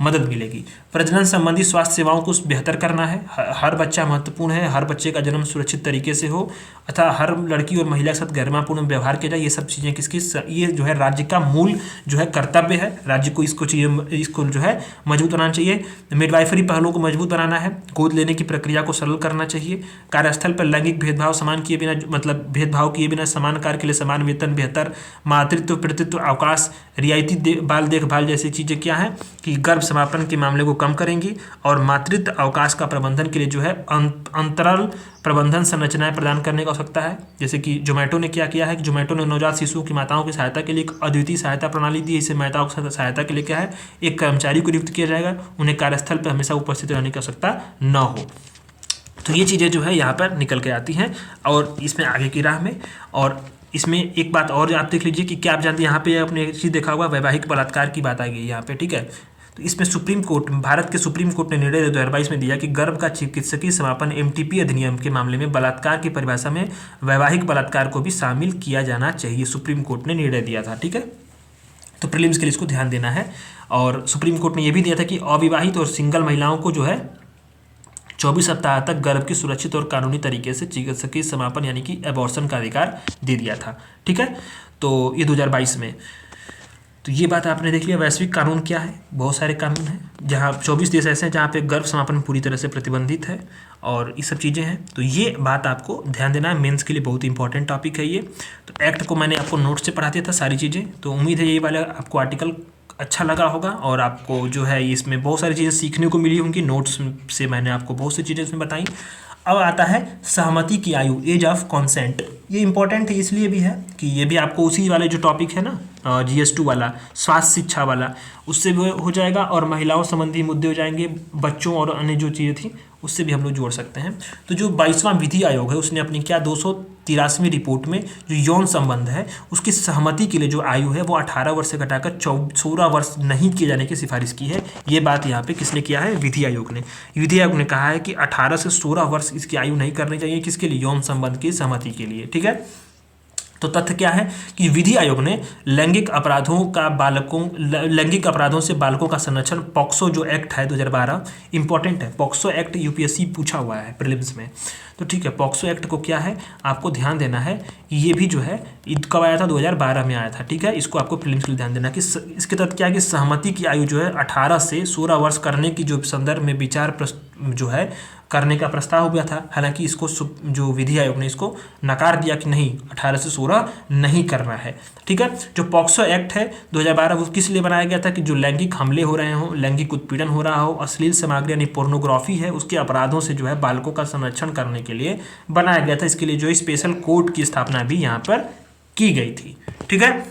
मदद मिलेगी। प्रजनन संबंधी स्वास्थ्य सेवाओं को बेहतर करना है। हर बच्चा महत्वपूर्ण है, हर बच्चे का जन्म सुरक्षित तरीके से हो अतः हर लड़की और महिला के साथ गरिमापूर्ण व्यवहार किया जाए। ये सब चीज़ें ये जो है राज्य का मूल जो है कर्तव्य है, राज्य को इसको जो है मजबूत बनाना चाहिए। मिडवाइफरी पहलों को मजबूत बनाना है, गोद लेने की प्रक्रिया को सरल करना चाहिए। कार्यस्थल पर लैंगिक भेदभाव भेदभाव किए बिना समान कार्य के लिए समान वेतन, बेहतर मातृत्व पितृत्व अवकाश, रियायती बाल देखभाल जैसी चीज़ें क्या हैं कि गर्भ समापन के मामले को कम करेंगी और मातृत्व अवकाश का प्रबंधन के लिए जो है अंतराल प्रबंधन संरचनाएं प्रदान करने की आवश्यकता है। जैसे कि जोमेटो ने क्या किया है कि जोमेटो ने नवजात शिशुओं की माताओं की सहायता के लिए एक अद्वितीय सहायता प्रणाली दी है। इससे माताओं की सहायता के लिए क्या है, एक कर्मचारी को नियुक्त किया जाएगा, उन्हें कार्यस्थल पर हमेशा उपस्थित रहने की आवश्यकता न हो। तो ये चीज़ें जो है यहाँ पर निकल के आती हैं और इसमें आगे की राह में। और इसमें एक बात और आप देख लीजिए कि क्या आप जानते हैं, यहाँ पे आपने एक चीज़ देखा होगा, वैवाहिक बलात्कार की बात आ गई यहाँ पे। ठीक है, तो इसमें भारत के सुप्रीम कोर्ट ने निर्णय 2022 में दिया कि गर्भ का चिकित्सकीय समापन एमटीपी अधिनियम के मामले में बलात्कार की परिभाषा में वैवाहिक बलात्कार को भी शामिल किया जाना चाहिए, सुप्रीम कोर्ट ने निर्णय दिया था। ठीक है, तो प्रीलिम्स के लिए इसको ध्यान देना है। और सुप्रीम कोर्ट ने यह भी दिया था कि अविवाहित और सिंगल महिलाओं को जो है 24 सप्ताह तक गर्भ की सुरक्षित और कानूनी तरीके से चिकित्सकीय समापन यानी कि एबॉर्शन का अधिकार दे दिया था। ठीक है, तो ये 2022 में। तो ये बात आपने देख लिया। वैश्विक कानून क्या है, बहुत सारे कानून हैं, जहाँ 24 देश ऐसे हैं जहाँ पे गर्भ समापन पूरी तरह से प्रतिबंधित है और ये सब चीज़ें हैं। तो ये बात आपको ध्यान देना है, मेंस के लिए बहुत इंपॉर्टेंट टॉपिक है ये। तो एक्ट को मैंने आपको नोट से पढ़ा दिया था सारी चीज़ें। तो उम्मीद है ये वाला आपको आर्टिकल अच्छा लगा होगा और आपको जो है इसमें बहुत सारी चीज़ें सीखने को मिली होंगी। नोट्स से मैंने आपको बहुत सी चीज़ें इसमें बताई। अब आता है सहमति की आयु, एज ऑफ कॉन्सेंट। ये इंपॉर्टेंट है इसलिए भी है कि ये भी आपको उसी वाले जो टॉपिक है ना GS2 वाला, स्वास्थ्य शिक्षा वाला, उससे भी हो जाएगा और महिलाओं संबंधी मुद्दे हो जाएंगे, बच्चों और अन्य जो चीज़ें थी उससे भी हम लोग जोड़ सकते हैं। तो जो 22वां विधि आयोग है उसने अपनी 283वीं रिपोर्ट में जो यौन संबंध है उसकी सहमति के लिए जो आयु है वो 18 वर्ष से घटाकर 16 वर्ष नहीं किए जाने की सिफारिश की है। ये बात यहाँ पे किसने किया है, विधि आयोग ने। विधि आयोग ने कहा है कि 18 से 16 वर्ष इसकी आयु नहीं करनी चाहिए, किसके लिए, यौन संबंध की सहमति के लिए। ठीक है, तो तथ्य क्या है कि विधि आयोग ने लैंगिक अपराधों से बालकों का संरक्षण, पॉक्सो जो एक्ट है 2012, इंपॉर्टेंट है, पॉक्सो एक्ट यूपीएससी पूछा हुआ है प्रीलिम्स में। तो ठीक है, पॉक्सो एक्ट को क्या है आपको ध्यान देना है, ये भी जो है कब आया था, 2012 में आया था। ठीक है, इसको आपको प्रीलिम्स के लिए ध्यान देना कि इसके तहत क्या है कि सहमति की आयु जो है 18 से 16 वर्ष करने की जो संदर्भ में विचार जो है करने का प्रस्ताव हो गया था। हालांकि इसको जो विधि आयोग ने इसको नकार दिया कि नहीं, 18 से 16 नहीं करना है। ठीक है, जो पॉक्सो एक्ट है 2012 वो किस लिए बनाया गया था कि जो लैंगिक हमले हो रहे हों, लैंगिक उत्पीड़न हो रहा हो, अश्लील सामग्री यानी पोर्नोग्राफी है उसके अपराधों से जो है बालकों का संरक्षण करने के लिए बनाया गया था। इसके लिए जो स्पेशल कोर्ट की स्थापना भी यहाँ पर की गई थी। ठीक है,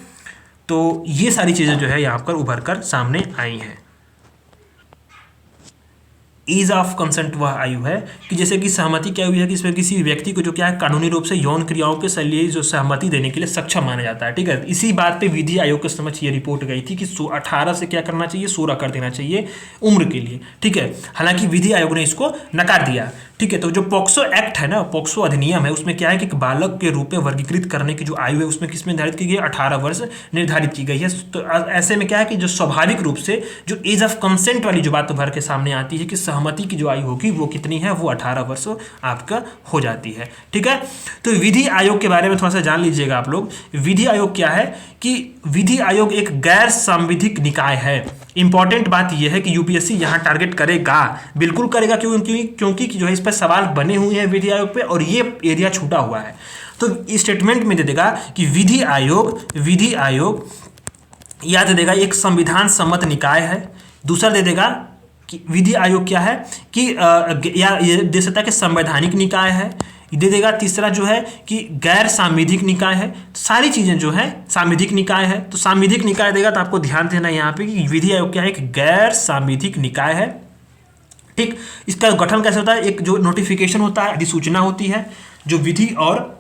तो ये सारी चीज़ें जो है यहाँ पर उभर कर सामने आई हैं। ईज ऑफ कंसेंट वह आयु है कि जैसे कि सहमति क्या हुई है कि इसमें किसी व्यक्ति को जो क्या है कानूनी रूप से यौन क्रियाओं के लिए जो सहमति देने के लिए सक्षम माना जाता है। ठीक है, इसी बात पे विधि आयोग के समक्ष ये रिपोर्ट गई थी कि 18 से क्या करना चाहिए, 16 कर देना चाहिए उम्र के लिए। ठीक है, हालांकि विधि आयोग ने इसको नकार दिया। ठीक है, तो जो पॉक्सो एक्ट है ना, पॉक्सो अधिनियम है, उसमें क्या है कि बालक के रूप में वर्गीकृत करने की जो आयु है उसमें किसमें निर्धारित की गई है, 18 वर्ष निर्धारित की गई है। तो ऐसे में क्या है कि जो स्वाभाविक रूप से जो एज ऑफ कंसेंट वाली जो बात उभर के सामने आती है कि सहमति की जो आयु होगी वो कितनी है, वो 18 वर्ष आपका हो जाती है। ठीक है, तो विधि आयोग के बारे में थोड़ा सा जान लीजिएगा आप लोग। विधि आयोग क्या है कि विधि आयोग एक गैर सांविधिक निकाय है। इंपॉर्टेंट बात यह है कि यूपीएससी यहाँ टारगेट करेगा, बिल्कुल करेगा, क्योंकि जो है इस पर सवाल बने हुए हैं विधि आयोग पे और ये एरिया छूटा हुआ है। तो स्टेटमेंट में दे देगा कि विधि आयोग या दे देगा एक संविधान सम्मत निकाय है। दूसरा दे देगा कि विधि आयोग क्या है कि या ये दे सकता है कि संवैधानिक निकाय है, दे देगा। तीसरा जो है कि गैर सांविधिक निकाय है। सारी चीजें जो है सांविधिक निकाय है, तो सांविधिक निकाय देगा तो आपको ध्यान देना यहाँ पे कि विधि आयोग क्या है, एक गैर सांविधिक निकाय है। ठीक, इसका गठन कैसे होता है, एक जो नोटिफिकेशन होता है, अधिसूचना होती है, जो विधि और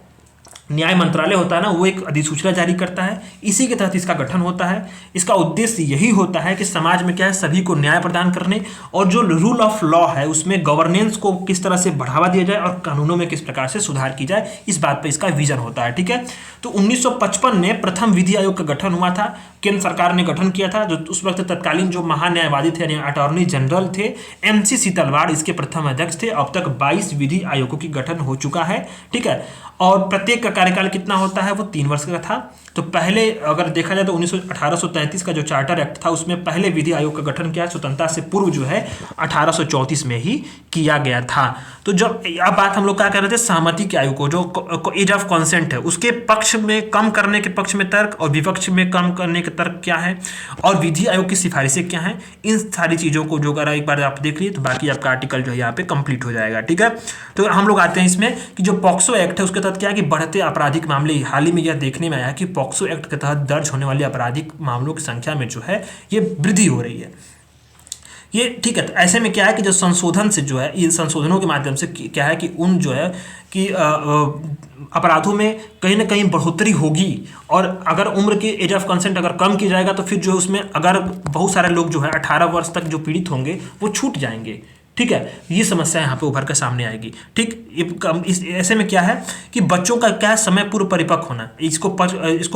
न्याय मंत्रालय होता है ना, वो एक अधिसूचना जारी करता है, इसी के तहत इसका गठन होता है। इसका उद्देश्य यही होता है कि समाज में क्या है, सभी को न्याय प्रदान करने और जो रूल ऑफ लॉ है उसमें गवर्नेंस को किस तरह से बढ़ावा दिया जाए और कानूनों में किस प्रकार से सुधार की जाए, इस बात पर इसका विजन होता है। ठीक है, तो 1955 में प्रथम विधि आयोग का गठन हुआ था, केंद्र सरकार ने गठन किया था। जो उस वक्त तत्कालीन जो महान्यायवादी थे, अटॉर्नी जनरल थे, MC सीतलवाड़ इसके प्रथम अध्यक्ष थे। अब तक 22 विधि आयोगों की गठन हो चुका है। ठीक है, और प्रत्येक का कार्यकाल कितना होता है, वो 3 वर्ष का था। तो पहले अगर देखा जाए तो 1833 का जो चार्टर एक्ट था उसमें पहले विधि आयोग का गठन किया स्वतंत्रता से पूर्व जो है 1834 में ही किया गया था। तो जब अब बात हम लोग क्या कर रहे थे, सहमति की आयु को, जो एज ऑफ कंसेंट है, उसके पक्ष में कम करने के पक्ष में तर्क और विपक्ष में कम करने के तर्क क्या है और विधि आयोग की सिफारिशें क्या हैं, इन सारी चीज़ों को जो अगर एक बार आप देख लीजिए तो बाकी आपका आर्टिकल जो है यहाँ पे कंप्लीट हो जाएगा। ठीक है, तो हम लोग आते हैं इसमें कि जो पॉक्सो एक्ट है उसके तहत क्या है कि बढ़ते आपराधिक मामले, हाल ही में यह देखने में आया कि पॉक्सो एक्ट के तहत दर्ज होने वाले आपराधिक मामलों की संख्या में जो है ये वृद्धि हो रही है। ये ठीक है, तो ऐसे में क्या है कि जो संशोधन से जो है, इन संशोधनों के माध्यम से क्या है कि उन जो है कि अपराधों में कहीं ना कहीं बढ़ोतरी होगी और अगर उम्र की एज ऑफ कंसेंट अगर कम की जाएगा तो फिर जो उसमें अगर बहुत सारे लोग जो है 18 वर्ष तक जो पीड़ित होंगे वो छूट जाएंगे। ठीक है, ये समस्या यहाँ पे उभर कर सामने आएगी। ठीक, इस ऐसे में क्या है कि बच्चों का क्या समय पूर्व परिपक्व होना, इसको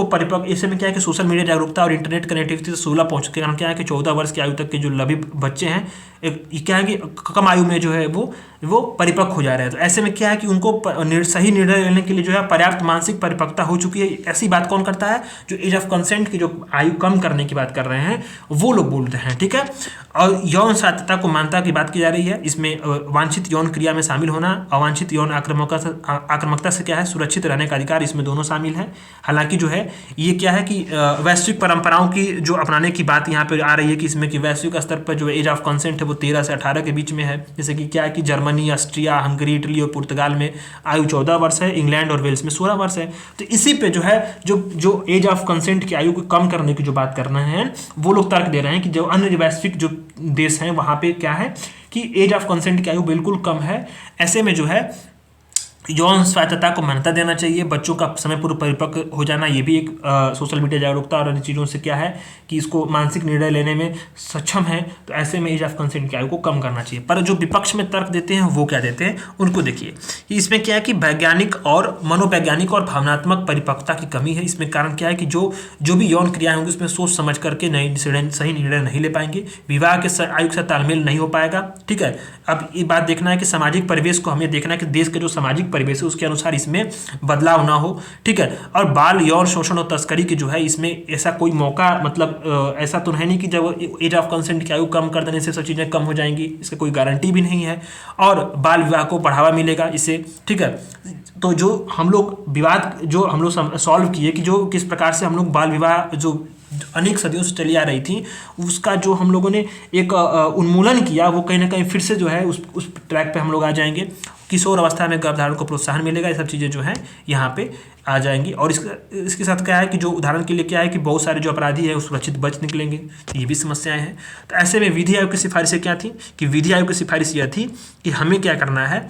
परिपक्व, ऐसे में क्या है कि सोशल मीडिया जागरूकता और इंटरनेट कनेक्टिविटी से 16 पहुँच के कारण क्या है कि 14 वर्ष की आयु तक के जो लभी बच्चे हैं, क्या है कि कम आयु में जो है वो परिपक्व हो जा रहे हैं। तो ऐसे में क्या है कि उनको सही निर्णय लेने के लिए जो है पर्याप्त मानसिक परिपक्वता हो चुकी है। ऐसी बात कौन करता है, जो एज ऑफ कंसेंट की जो आयु कम करने की बात कर रहे हैं वो लोग बोलते हैं। ठीक है, और यौन साध्यता को मान्यता की बात की जा रही है। इसमें वांछित यौन क्रिया में शामिल होना, अवांछित यौन आक्रामकता से क्या है सुरक्षित रहने का अधिकार, इसमें दोनों शामिल है। हालांकि जो है ये क्या है कि वैश्विक परंपराओं की जो अपनाने की बात यहाँ पे आ रही है कि इसमें कि वैश्विक स्तर पर जो एज ऑफ कंसेंट है वो 13 से 18 के बीच में है। जैसे कि क्या है कि जर्मनी, ऑस्ट्रिया, हंगरी, इटली और पुर्तगाल में आयु 14 वर्ष है, इंग्लैंड और वेल्स में 16 वर्ष है। तो इसी पे जो है जो एज ऑफ कंसेंट की आयु को कम करने की जो बात कर रहे हैं वो लोग तर्क दे रहे हैं कि जो अन्य वैश्विक जो देश हैं वहाँ पे क्या है कि एज ऑफ कंसेंट की आयु बिल्कुल कम है। ऐसे में जो है यौन स्वायत्तता को मान्यता देना चाहिए, बच्चों का समय पूर्व परिपक्व हो जाना, ये भी एक सोशल मीडिया जागरूकता और अन्य चीज़ों से क्या है कि इसको मानसिक निर्णय लेने में सक्षम है। तो ऐसे में एज ऑफ कंसेंट की आयु को कम करना चाहिए। पर जो विपक्ष में तर्क देते हैं वो क्या देते हैं, उनको देखिए कि इसमें क्या है कि वैज्ञानिक और मनोवैज्ञानिक और भावनात्मक परिपक्वता की कमी है। इसमें कारण क्या है कि जो भी यौन क्रियाएं होंगी उसमें सोच समझ करके सही निर्णय नहीं ले पाएंगे, विवाह के आयु के साथ तालमेल नहीं हो पाएगा। ठीक है, अब ये बात देखना है कि सामाजिक परिवेश को हमें देखना है कि देश के जो सामाजिक परिवेश है उसके अनुसार इसमें बदलाव ना हो। ठीक है, और बाल यौन शोषण और तस्करी की जो है इसमें ऐसा कोई मौका, मतलब ऐसा तो है नहीं कि जब एज ऑफ कंसेंट की आयु कम कर देने से सब चीज़ें कम हो जाएंगी, इसका कोई गारंटी भी नहीं है। और बाल विवाह को बढ़ावा मिलेगा इससे। ठीक है, तो जो हम लोग विवाद जो हम लोग सॉल्व किए कि जो किस प्रकार से हम लोग बाल विवाह जो अनेक सदियों से चली आ रही थी उसका जो हम लोगों ने एक उन्मूलन किया, वो कहीं ना कहीं फिर से जो है उस ट्रैक पे हम लोग आ जाएंगे किशोर अवस्था में गर्भधारण को प्रोत्साहन मिलेगा, ये सब चीज़ें जो हैं यहाँ पे आ जाएंगी। और इसके साथ क्या है कि जो उदाहरण के लिए क्या है कि बहुत सारे जो अपराधी हैं वो सुरक्षित बच निकलेंगे, तो ये भी समस्याएं हैं। तो ऐसे में विधि आयोग की सिफारिशें क्या थी कि विधि आयोग की सिफारिश यह थी कि हमें क्या करना है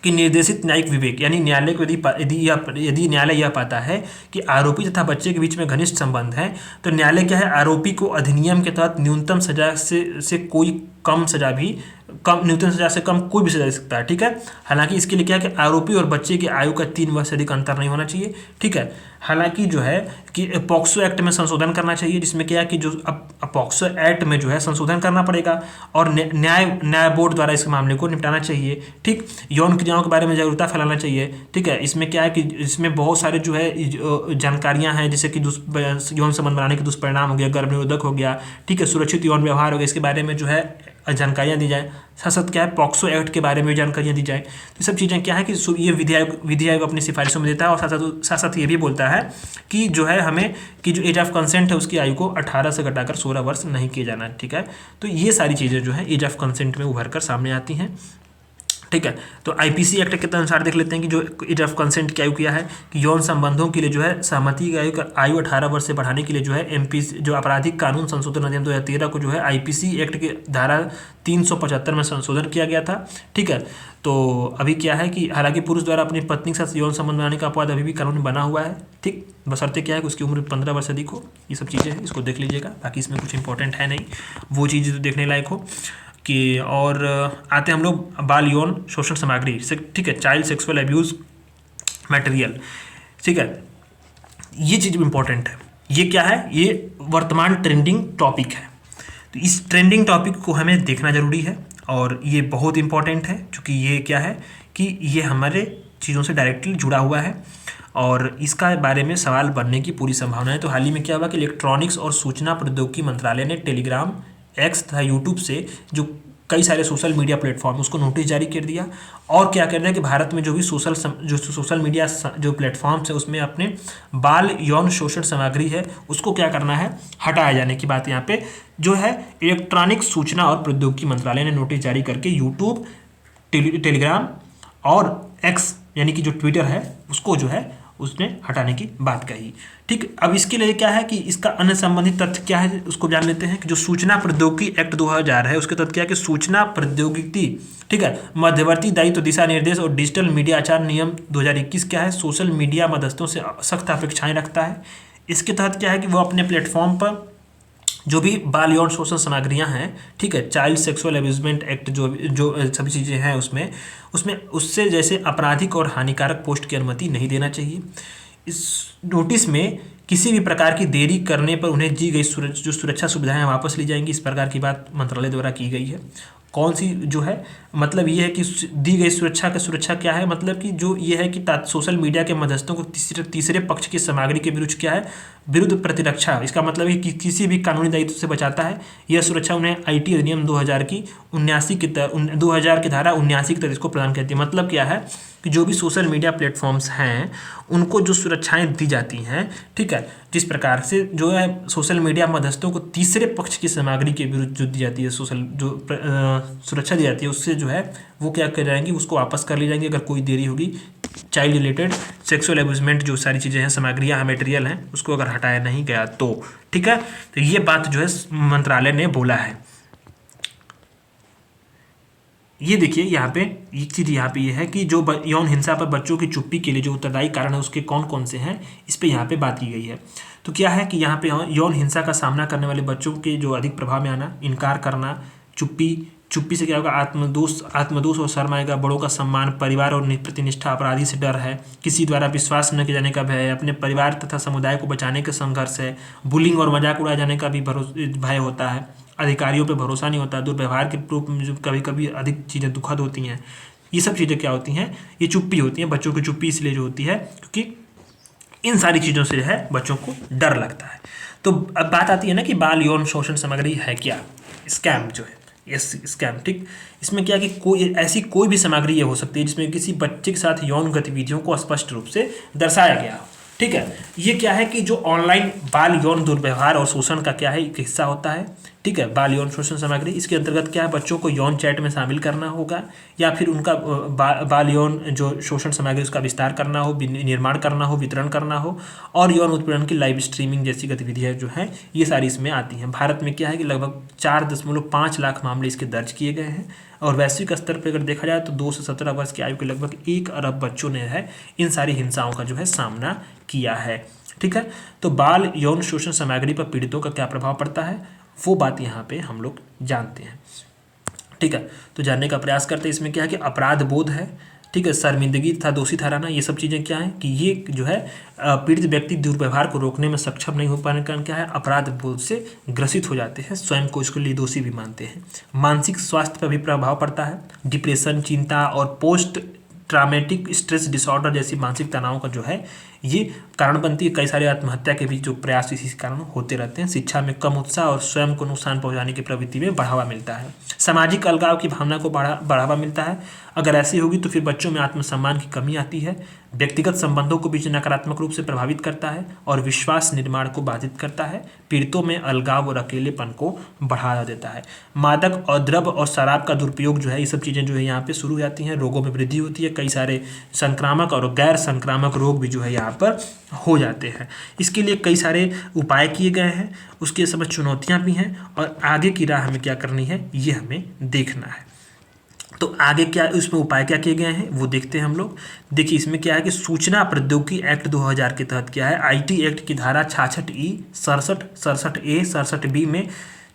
कि निर्देशित न्यायिक विवेक, यानी न्यायालय को यदि न्यायालय यह पाता है कि आरोपी तथा बच्चे के बीच में घनिष्ठ संबंध है, तो न्यायालय क्या है, आरोपी को अधिनियम के तहत न्यूनतम सजा से कोई कम सजा भी न्यूनतम सजा से कम कोई भी सजा दे सकता है। ठीक है, हालांकि इसके लिए क्या है कि आरोपी और बच्चे की आयु का 3 वर्ष से अधिक अंतर नहीं होना चाहिए। ठीक है, हालांकि जो है कि पॉक्सो एक्ट में संशोधन करना चाहिए, जिसमें क्या है कि जो अब पॉक्सो एक्ट में जो है संशोधन करना पड़ेगा और न्याय बोर्ड द्वारा इस मामले को निपटाना चाहिए। ठीक, यौन क्रियाओं के बारे में जागरूकता फैलाना चाहिए। ठीक है, इसमें क्या है कि इसमें बहुत सारे जो है जानकारियां हैं, जैसे कि यौन संबंध बनाने के दुष्परिणाम हो गया, गर्भ निरोधक हो गया, ठीक है, सुरक्षित यौन व्यवहार हो गया, इसके बारे में जो है जानकारियाँ दी जाए। साथ साथ क्या है पॉक्सो एक्ट के बारे में जानकारियाँ दी जाए। तो सब चीज़ें क्या है कि ये विधि आयोग अपनी सिफारिशों में देता है। और साथ साथ ये भी बोलता है कि जो है हमें कि जो एज ऑफ कंसेंट है उसकी आयु को 18 से घटाकर 16 वर्ष नहीं किया जाना। ठीक है, तो ये सारी चीज़ें जो है एज ऑफ कंसेंट में उभर कर सामने आती हैं। ठीक है, तो आईपीसी एक्ट के अनुसार देख लेते हैं कि जो एज ऑफ कंसेंट की आयु किया है कि यौन संबंधों के लिए जो है सहमति की आयु 18 वर्ष से बढ़ाने के लिए जो है एमपीसी जो आपराधिक कानून संशोधन अधिनियम 2013 को जो है आईपीसी एक्ट की धारा 375 में संशोधन किया गया था। ठीक है, तो अभी क्या है कि हालांकि पुरुष द्वारा अपनी पत्नी के साथ यौन संबंध बनाने का अपवाद अभी भी कानून में बना हुआ है। ठीक, बशर्ते क्या है कि उसकी उम्र 15 वर्ष से अधिक हो। ये सब चीज़ें हैं, इसको देख लीजिएगा, बाकी इसमें कुछ इंपॉर्टेंट है नहीं, वो चीज़ जो देखने लायक हो कि। और आते हैं हम लोग बाल यौन शोषण सामग्री से। ठीक है, चाइल्ड सेक्सुअल अब्यूज़ मटेरियल। ठीक है, ये चीज़ इंपॉर्टेंट है। ये क्या है, ये वर्तमान ट्रेंडिंग टॉपिक है, तो इस ट्रेंडिंग टॉपिक को हमें देखना जरूरी है और ये बहुत इंपॉर्टेंट है, क्योंकि ये क्या है कि ये हमारे चीज़ों से डायरेक्टली जुड़ा हुआ है और इसका बारे में सवाल बनने की पूरी संभावना है। तो हाल ही में क्या हुआ कि इलेक्ट्रॉनिक्स और सूचना प्रौद्योगिकी मंत्रालय ने टेलीग्राम, एक्स तथा यूट्यूब से जो कई सारे सोशल मीडिया प्लेटफॉर्म उसको नोटिस जारी कर दिया और क्या कर दिया कि भारत में जो भी सोशल मीडिया जो प्लेटफॉर्म्स है उसमें अपने बाल यौन शोषण सामग्री है उसको क्या करना है, हटाया जाने की बात यहाँ पे जो है इलेक्ट्रॉनिक सूचना और प्रौद्योगिकी मंत्रालय ने नोटिस जारी करके यूट्यूब, टेलीग्राम और एक्स यानी कि जो ट्विटर है उसको जो है उसने हटाने की बात कही। ठीक, अब इसके लिए क्या है कि इसका अन्य संबंधित तथ्य क्या है उसको जान लेते हैं कि जो सूचना प्रौद्योगिकी एक्ट 2000 है उसके तहत क्या है कि सूचना प्रौद्योगिकी, ठीक है, मध्यवर्ती दायित्व दिशा निर्देश और डिजिटल मीडिया आचार नियम 2021 क्या है, सोशल मीडिया मध्यस्थों से सख्त अपेक्षाएं रखता है। इसके तहत क्या है कि वो अपने प्लेटफॉर्म पर जो भी बाल यौन शोषण सामग्रियाँ हैं, ठीक है, चाइल्ड सेक्सुअल अब्यूजमेंट एक्ट जो सभी चीज़ें हैं उसमें उससे जैसे आपराधिक और हानिकारक पोस्ट की अनुमति नहीं देना चाहिए। इस नोटिस में किसी भी प्रकार की देरी करने पर उन्हें दी गई जो सुरक्षा सुविधाएं वापस ली जाएंगी, इस प्रकार की बात मंत्रालय द्वारा की गई है। कौन सी जो है मतलब ये है कि दी गई सुरक्षा क्या है, मतलब कि जो ये है कि सोशल मीडिया के मध्यस्थों को तीसरे पक्ष की सामग्री के विरुद्ध प्रतिरक्षा, इसका मतलब है कि किसी भी कानूनी दायित्व से बचाता है। यह सुरक्षा उन्हें आईटी अधिनियम 2000 की 2000 की धारा 79 के तहत इसको प्रदान करती है। मतलब क्या है कि जो भी सोशल मीडिया प्लेटफॉर्म्स हैं उनको जो सुरक्षाएं दी जाती हैं, ठीक है, जिस प्रकार से जो है सोशल मीडिया मध्यस्थों को तीसरे पक्ष की सामग्री के विरुद्ध जो दी जाती है सुरक्षा दी जाती है, उससे जो है वो क्या कर जाएंगी, उसको वापस कर ली जाएंगी अगर कोई देरी होगी। चाइल्ड रिलेटेड सेक्सुअल अब्यूजमेंट जो सारी चीज़ें हैं, सामग्रियाँ हैं, मटेरियल हैं, उसको अगर हटाया नहीं गया तो ठीक है। तो ये बात जो है मंत्रालय ने बोला है। ये देखिए यहाँ पे एक चीज़ यहाँ पे ये है कि जो यौन हिंसा पर बच्चों की चुप्पी के लिए जो उत्तरदायी कारण है उसके कौन कौन से हैं, इस पे यहाँ पे बात की गई है। तो क्या है कि यहाँ पे यौन हिंसा का सामना करने वाले बच्चों के जो अधिक प्रभाव में आना, इनकार करना, चुप्पी से क्या होगा, आत्मदोष और शर्म आएगा, बड़ों का सम्मान, परिवार और प्रतिनिष्ठा, अपराधी से डर है, किसी द्वारा विश्वास न किए जाने का भय है, अपने परिवार तथा समुदाय को बचाने का संघर्ष है, बुलिंग और मजाक उड़ाए जाने का भी भय होता है, अधिकारियों पे भरोसा नहीं होता, दुर्व्यवहार के रूप में जो कभी कभी अधिक चीज़ें दुखद होती हैं। ये सब चीज़ें क्या होती हैं, ये चुप्पी होती हैं। बच्चों की चुप्पी इसलिए जो होती है क्योंकि इन सारी चीज़ों से जो है बच्चों को डर लगता है। तो अब बात आती है ना कि बाल यौन शोषण सामग्री है क्या, स्कैम जो है, यस स्कैम, ठीक। इसमें क्या कि कोई भी सामग्री ये हो सकती है जिसमें किसी बच्चे के साथ यौन गतिविधियों को स्पष्ट रूप से दर्शाया गया हो, ठीक है। ये क्या है कि जो ऑनलाइन बाल यौन दुर्व्यवहार और शोषण का क्या है एक हिस्सा होता है। ठीक है, बाल यौन शोषण सामग्री, इसके अंतर्गत क्या है, बच्चों को यौन चैट में शामिल करना होगा या फिर उनका बाल यौन जो शोषण सामग्री उसका विस्तार करना हो, निर्माण करना हो, वितरण करना हो, और यौन उत्पीड़न की लाइव स्ट्रीमिंग जैसी गतिविधियाँ जो हैं ये सारी इसमें आती हैं। भारत में क्या है कि लगभग 4.5 लाख मामले इसके दर्ज किए गए हैं, और वैश्विक स्तर पर अगर देखा जाए तो 2 से 17 वर्ष की आयु के लगभग 1 अरब बच्चों ने है इन सारी हिंसाओं का जो है सामना किया है। ठीक है, तो बाल यौन शोषण सामग्री पर पीड़ितों का क्या प्रभाव पड़ता है वो बात यहाँ पे हम लोग जानते हैं। ठीक है, तो जानने का प्रयास करते हैं। इसमें क्या है कि अपराध बोध है, ठीक है, शर्मिंदगी तथा दोषी ठहराना, ये सब चीज़ें क्या हैं कि ये जो है पीड़ित व्यक्ति दुर्व्यवहार को रोकने में सक्षम नहीं हो पाने का कारण क्या है, अपराध बोध से ग्रसित हो जाते हैं, स्वयं को इसके लिए दोषी भी मानते हैं। मानसिक स्वास्थ्य पर भी प्रभाव पड़ता है, डिप्रेशन, चिंता और पोस्ट ट्रामेटिक स्ट्रेस डिसऑर्डर जैसी मानसिक तनाव का जो है ये कारण बनती है। कई सारे आत्महत्या के भी जो प्रयास इसी कारण होते रहते हैं। शिक्षा में कम उत्साह और स्वयं को नुकसान पहुंचाने की प्रवृत्ति में बढ़ावा मिलता है। सामाजिक अलगाव की भावना को बढ़ावा मिलता है। अगर ऐसी होगी तो फिर बच्चों में आत्मसम्मान की कमी आती है, व्यक्तिगत संबंधों को बीच नकारात्मक रूप से प्रभावित करता है और विश्वास निर्माण को बाधित करता है। पीड़ितों में अलगाव और अकेलेपन को बढ़ा देता है। मादक और द्रव्य और शराब का दुरुपयोग जो है ये सब चीज़ें जो है यहाँ पे शुरू हो जाती हैं। रोगों में वृद्धि होती है, कई सारे संक्रामक और गैर संक्रामक रोग भी जो है यहाँ पर हो जाते हैं। इसके लिए कई सारे उपाय किए गए हैं, उसके समय चुनौतियाँ भी हैं, और आगे की राह हमें क्या करनी है ये हमें देखना है। तो आगे क्या उसमें उपाय क्या किए गए हैं वो देखते हैं हम लोग। देखिए इसमें क्या है कि सूचना प्रौद्योगिकी एक्ट 2000 के तहत क्या है, आईटी एक्ट की धारा 66E, 67, 67A, 67B में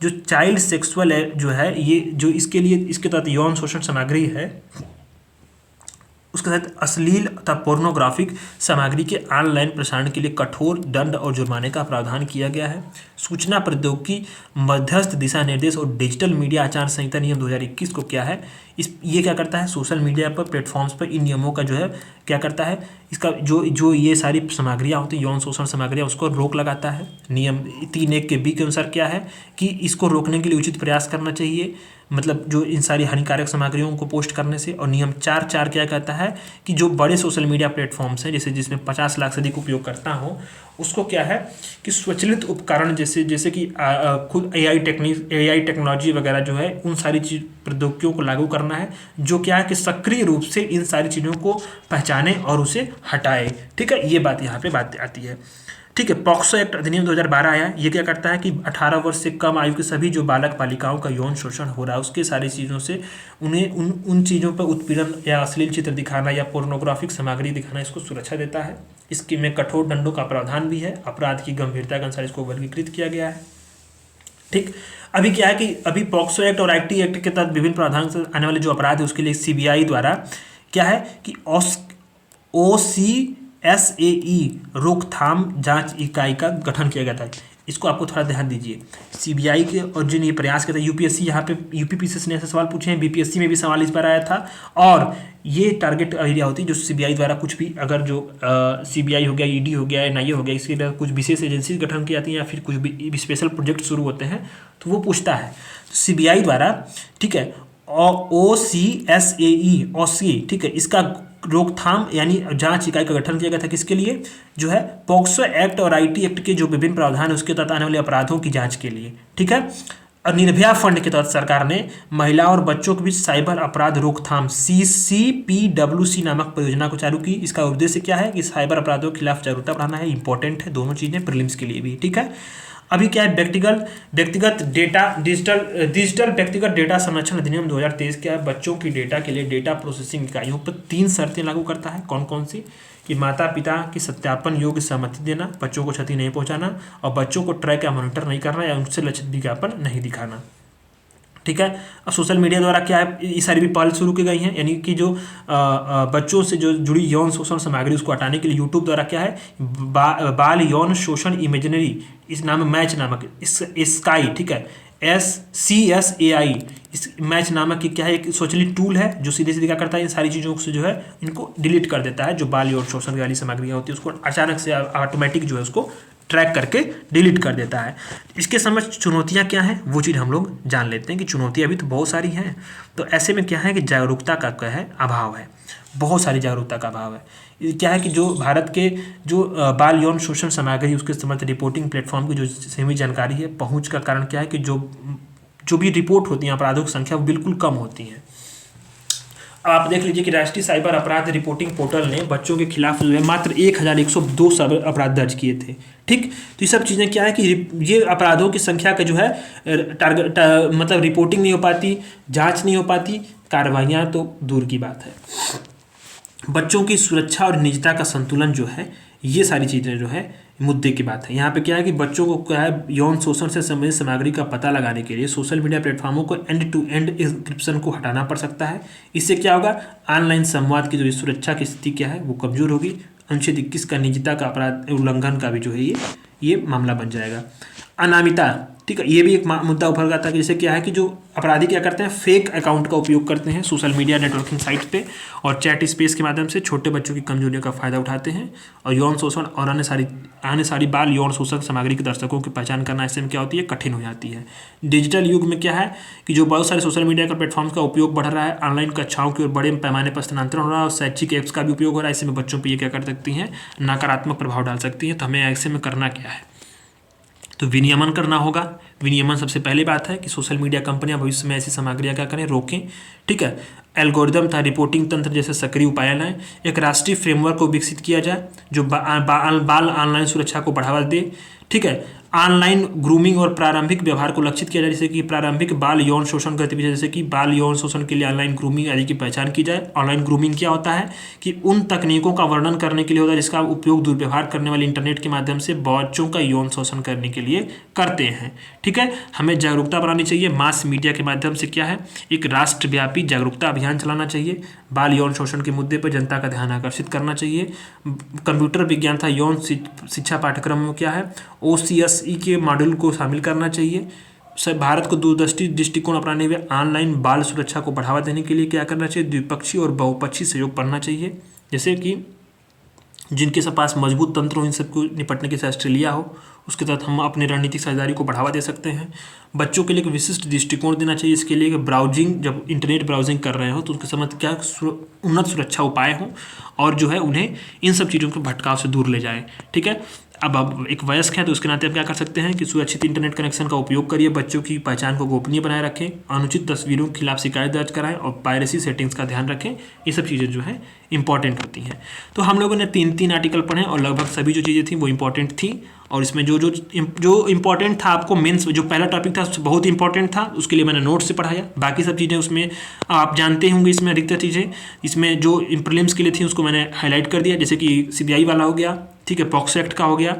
जो चाइल्ड सेक्सुअल जो है ये जो इसके लिए इसके तहत यौन शोषण सामग्री है उसके साथ अश्लील तथा पोर्नोग्राफिक सामग्री के ऑनलाइन प्रसारण के लिए कठोर दंड और जुर्माने का प्रावधान किया गया है। सूचना प्रौद्योगिकी मध्यस्थ दिशा निर्देश और डिजिटल मीडिया आचार संहिता नियम 2021 को क्या है ये क्या करता है, सोशल मीडिया पर प्लेटफॉर्म्स पर इन नियमों का जो है क्या करता है, इसका जो ये सारी सामग्रियाँ होती हैं यौन शोषण सामग्रियाँ उसको रोक लगाता है। नियम 3(1)(b) के अनुसार क्या है कि इसको रोकने के लिए उचित प्रयास करना चाहिए, मतलब जो इन सारी हानिकारक सामग्रियों को पोस्ट करने से। और नियम 4(4) क्या कहता है कि जो बड़े सोशल मीडिया प्लेटफॉर्म्स हैं जैसे जिसमें 50 लाख से अधिक उपयोगकर्ता हो उसको क्या है कि स्वचालित उपकरण जैसे कि खुद AI टेक्नोलॉजी वगैरह जो है उन सारी चीज प्रौद्योगिकियों को लागू करना है जो क्या है कि सक्रिय रूप से इन सारी चीज़ों को पहचाने और उसे हटाए। ठीक है, ये बात यहाँ पे बात आती है। ठीक है, पॉक्सो एक्ट अधिनियम 2012 आया, ये क्या करता है कि 18 वर्ष से कम आयु के सभी जो बालक बालिकाओं का यौन शोषण हो रहा है उसके सारी चीज़ों से उन्हें उन चीज़ों पर उत्पीड़न या अश्लील चित्र दिखाना या पोर्नोग्राफिक सामग्री दिखाना इसको सुरक्षा देता है। इसके में कठोर दंडों का प्रावधान भी है, अपराध की गंभीरता के अनुसार इसको वर्गीकृत किया गया है। ठीक, अभी क्या है कि अभी पॉक्सो एक्ट और आईटी एक्ट के तहत विभिन्न प्रावधान से आने वाले जो अपराध है उसके लिए CBI द्वारा क्या है कि OCSAE रोकथाम जांच इकाई का गठन किया गया था। इसको आपको थोड़ा ध्यान दीजिए। CBI के और जिन ये प्रयास करते हैं, UPSC यहाँ पे UPPCS ने ऐसे सवाल पूछे हैं, BPSC में भी सवाल इस बार आया था। और ये टारगेट एरिया होती है जो CBI द्वारा कुछ भी अगर जो CBI हो गया, ED हो गया, NIA हो गया, इसके लिए कुछ विशेष एजेंसी गठन की जाती है या फिर कुछ भी स्पेशल प्रोजेक्ट शुरू होते हैं तो वो पूछता है। तो CBI द्वारा ठीक है OCSAE ठीक है इसका रोकथाम यानी जांच इकाई का गठन किया गया था। किसके लिए, जो है पॉक्सो एक्ट और आईटी एक्ट के जो विभिन्न प्रावधान है उसके तहत आने वाले अपराधों की जांच के लिए। ठीक है, और निर्भया फंड के तहत सरकार ने महिला और बच्चों के बीच साइबर अपराध रोकथाम CCPWC नामक परियोजना को चालू की। इसका उद्देश्य क्या है कि साइबर अपराधों के खिलाफ जागरूकता बढ़ाना है। इंपॉर्टेंट है दोनों चीज़ें प्रीलिम्स के लिए भी। ठीक है, अभी क्या है व्यक्तिगत डेटा डिजिटल व्यक्तिगत डेटा संरक्षण अधिनियम 2023 क्या है, बच्चों की डेटा के लिए डेटा प्रोसेसिंग इकाइयों पर 3 शर्तें लागू करता है। कौन कौन सी, कि माता पिता की सत्यापन योग्य सहमति देना, बच्चों को क्षति नहीं पहुंचाना और बच्चों को ट्रैक या मॉनिटर नहीं करना या उनसे लक्षित विज्ञापन नहीं दिखाना। ठीक है, अब सोशल मीडिया द्वारा क्या है ये सारी भी पहल शुरू की गई हैं, यानी कि जो बच्चों से जो जुड़ी यौन शोषण सामग्री उसको हटाने के लिए यूट्यूब द्वारा क्या है बाल यौन शोषण इमेजिनरी इस नाम मैच नामक स्काई ठीक है CSAI इस मैच नामक की क्या है एक स्वचालित टूल है जो सीधे सीधे क्या करता है इन सारी चीज़ों से जो है इनको डिलीट कर देता है। जो बाल यौन शोषण वाली सामग्रियाँ होती है उसको अचानक से ऑटोमेटिक जो है उसको ट्रैक करके डिलीट कर देता है। इसके समझ चुनौतियां क्या हैं वो चीज़ हम लोग जान लेते हैं कि चुनौतियां अभी तो बहुत सारी हैं। तो ऐसे में क्या है कि जागरूकता का क्या है अभाव है। बहुत सारी जागरूकता का अभाव है। ये क्या है कि जो भारत के जो बाल यौन शोषण सामग्री उसके संबंधित रिपोर्टिंग प्लेटफॉर्म की जो सीमित जानकारी है, पहुंच का कारण क्या है कि जो भी रिपोर्ट होती हैं अपराधों की संख्या वो बिल्कुल कम होती है। अब आप देख लीजिए कि राष्ट्रीय साइबर अपराध रिपोर्टिंग पोर्टल ने बच्चों के खिलाफ जो है मात्र 1102 साइबर अपराध दर्ज किए थे। ठीक, तो ये सब चीज़ें क्या है कि ये अपराधों की संख्या का जो है मतलब रिपोर्टिंग नहीं हो पाती, जांच नहीं हो पाती, कार्रवाइयाँ तो दूर की बात है। बच्चों की सुरक्षा और निजता का संतुलन जो है, ये सारी चीज़ें जो है मुद्दे की बात है। यहाँ पे क्या है कि बच्चों को क्या है यौन शोषण से संबंधित सामग्री का पता लगाने के लिए सोशल मीडिया प्लेटफॉर्मों को एंड टू एंड इंक्रिप्शन को हटाना पड़ सकता है। इससे क्या होगा, ऑनलाइन संवाद की जो सुरक्षा की स्थिति क्या है वो कमजोर होगी। अनुच्छेद 21 का निजता का अपराध उल्लंघन का भी जो है ये मामला बन जाएगा। अनामिता, ठीक है, ये भी एक मुद्दा उभर गया था कि जैसे क्या है कि जो अपराधी क्या करते हैं, फेक अकाउंट का उपयोग करते हैं सोशल मीडिया नेटवर्किंग साइट पे और चैट स्पेस के माध्यम से छोटे बच्चों की कमजोरियों का फायदा उठाते हैं और यौन शोषण और अन्य सारी बाल यौन शोषण सामग्री के दर्शकों की पहचान करना इससे क्या होती है, कठिन हो जाती है। डिजिटल युग में क्या है कि जो बहुत सारे सोशल मीडिया का प्लेटफॉर्म्स का उपयोग बढ़ रहा है, ऑनलाइन कक्षाओं की ओर बड़े पैमाने पर स्थानांतरण हो रहा है और शैक्षिक ऐप्स का भी उपयोग हो रहा है। इससे में बच्चों पर ये क्या कर सकती हैं, नकारात्मक प्रभाव डाल सकती हैं। तो हमें ऐसे में करना क्या है, तो विनियमन करना होगा। विनियमन सबसे पहली बात है कि सोशल मीडिया कंपनियां भविष्य में ऐसी सामग्रियां क्या करें, रोकें। ठीक है, एल्गोरिदम तथा रिपोर्टिंग तंत्र जैसे सक्रिय उपाय लाएं। एक राष्ट्रीय फ्रेमवर्क को विकसित किया जाए जो बाल ऑनलाइन सुरक्षा को बढ़ावा दे। ठीक है, ऑनलाइन ग्रूमिंग और प्रारंभिक व्यवहार को लक्षित किया जाए, जैसे कि प्रारंभिक बाल यौन शोषण गतिविधियां, जैसे कि बाल यौन शोषण के लिए ऑनलाइन ग्रूमिंग आदि की पहचान की जाए। ऑनलाइन ग्रूमिंग क्या होता है कि उन तकनीकों का वर्णन करने के लिए होता है जिसका उपयोग दुर्व्यवहार करने वाले इंटरनेट के माध्यम से बच्चों का यौन शोषण करने के लिए करते हैं। ठीक है, हमें जागरूकता बढ़ानी चाहिए। मास मीडिया के माध्यम से क्या है, एक राष्ट्रव्यापी जागरूकता अभियान चलाना चाहिए। बाल यौन शोषण के मुद्दे पर जनता का ध्यान आकर्षित करना चाहिए। कंप्यूटर विज्ञान तथा यौन शिक्षा पाठ्यक्रम में क्या है, OCSE के मॉड्यूल को शामिल करना चाहिए। भारत को दूरदृष्टि दृष्टिकोण अपनाने हुए ऑनलाइन बाल सुरक्षा को बढ़ावा देने के लिए क्या करना चाहिए, द्विपक्षीय और बहुपक्षीय सहयोग बढ़ना चाहिए। जैसे कि जिनके पास मजबूत तंत्र हो इन सबको निपटने के, ऑस्ट्रेलिया हो, उसके तहत हम अपनी रणनीतिक साझेदारी को बढ़ावा दे सकते हैं। बच्चों के लिए एक विशिष्ट दृष्टिकोण देना चाहिए। इसके लिए ब्राउजिंग, जब इंटरनेट ब्राउजिंग कर रहे हो तो उनके समझ क्या उन्नत सुरक्षा उपाय हों और जो है उन्हें इन सब चीज़ों के भटकाव से दूर ले जाएं। ठीक है, अब एक वयस्क है तो उसके नाते आप क्या कर सकते हैं कि सुरक्षित इंटरनेट कनेक्शन का उपयोग करिए, बच्चों की पहचान को गोपनीय बनाए रखें, अनुचित तस्वीरों के खिलाफ शिकायत दर्ज कराएं और पायरेसी सेटिंग्स का ध्यान रखें। ये सब चीज़ें जो है इंपॉर्टेंट होती हैं। तो हम लोगों ने 3 आर्टिकल पढ़े और लगभग सभी जो चीज़ें थी वो इंपॉर्टेंट थी और इसमें जो इंपॉर्टेंट था आपको मेंस जो पहला टॉपिक था बहुत इंपॉर्टेंट था, उसके लिए मैंने नोट से पढ़ाया। बाकी सब चीज़ें उसमें आप जानते होंगे, इसमें अधिकतर चीज़ें इसमें जो प्रीलिम्स के लिए थी उसको मैंने हाईलाइट कर दिया, जैसे कि CBI वाला हो गया, ठीक है, पॉक्सो एक्ट का हो गया,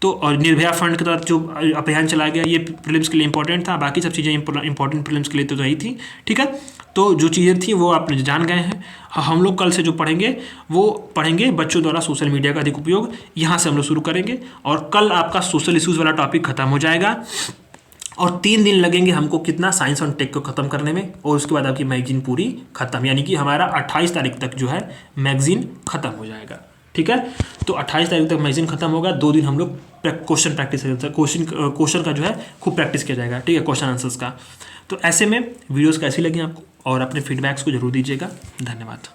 तो और निर्भया फंड के तहत जो अभियान चलाया गया ये प्रीलिम्स के लिए इंपॉर्टेंट था। बाकी सब चीज़ें इंपॉर्टेंट प्रीलिम्स के लिए तो नहीं थी। ठीक है, तो जो चीज़ें थी वो आपने जान गए हैं। हम लोग कल से जो पढ़ेंगे वो पढ़ेंगे बच्चों द्वारा सोशल मीडिया का अधिक उपयोग, यहाँ से हम लोग शुरू करेंगे और कल आपका सोशल इश्यूज़ वाला टॉपिक खत्म हो जाएगा और 3 दिन लगेंगे हमको कितना, साइंस और टेक को ख़त्म करने में, और उसके बाद आपकी मैगजीन पूरी खत्म, यानी कि हमारा 28 तारीख तक जो है मैगजीन खत्म हो जाएगा। ठीक है, तो 28 तारीख तक मैगजीन खत्म होगा। 2 दिन हम लोग क्वेश्चन प्रैक्टिस, क्वेश्चन का जो है खूब प्रैक्टिस किया जाएगा। ठीक है, क्वेश्चन आंसर्स का। तो ऐसे में वीडियोस कैसी लगी आपको और अपने फीडबैक्स को जरूर दीजिएगा। धन्यवाद।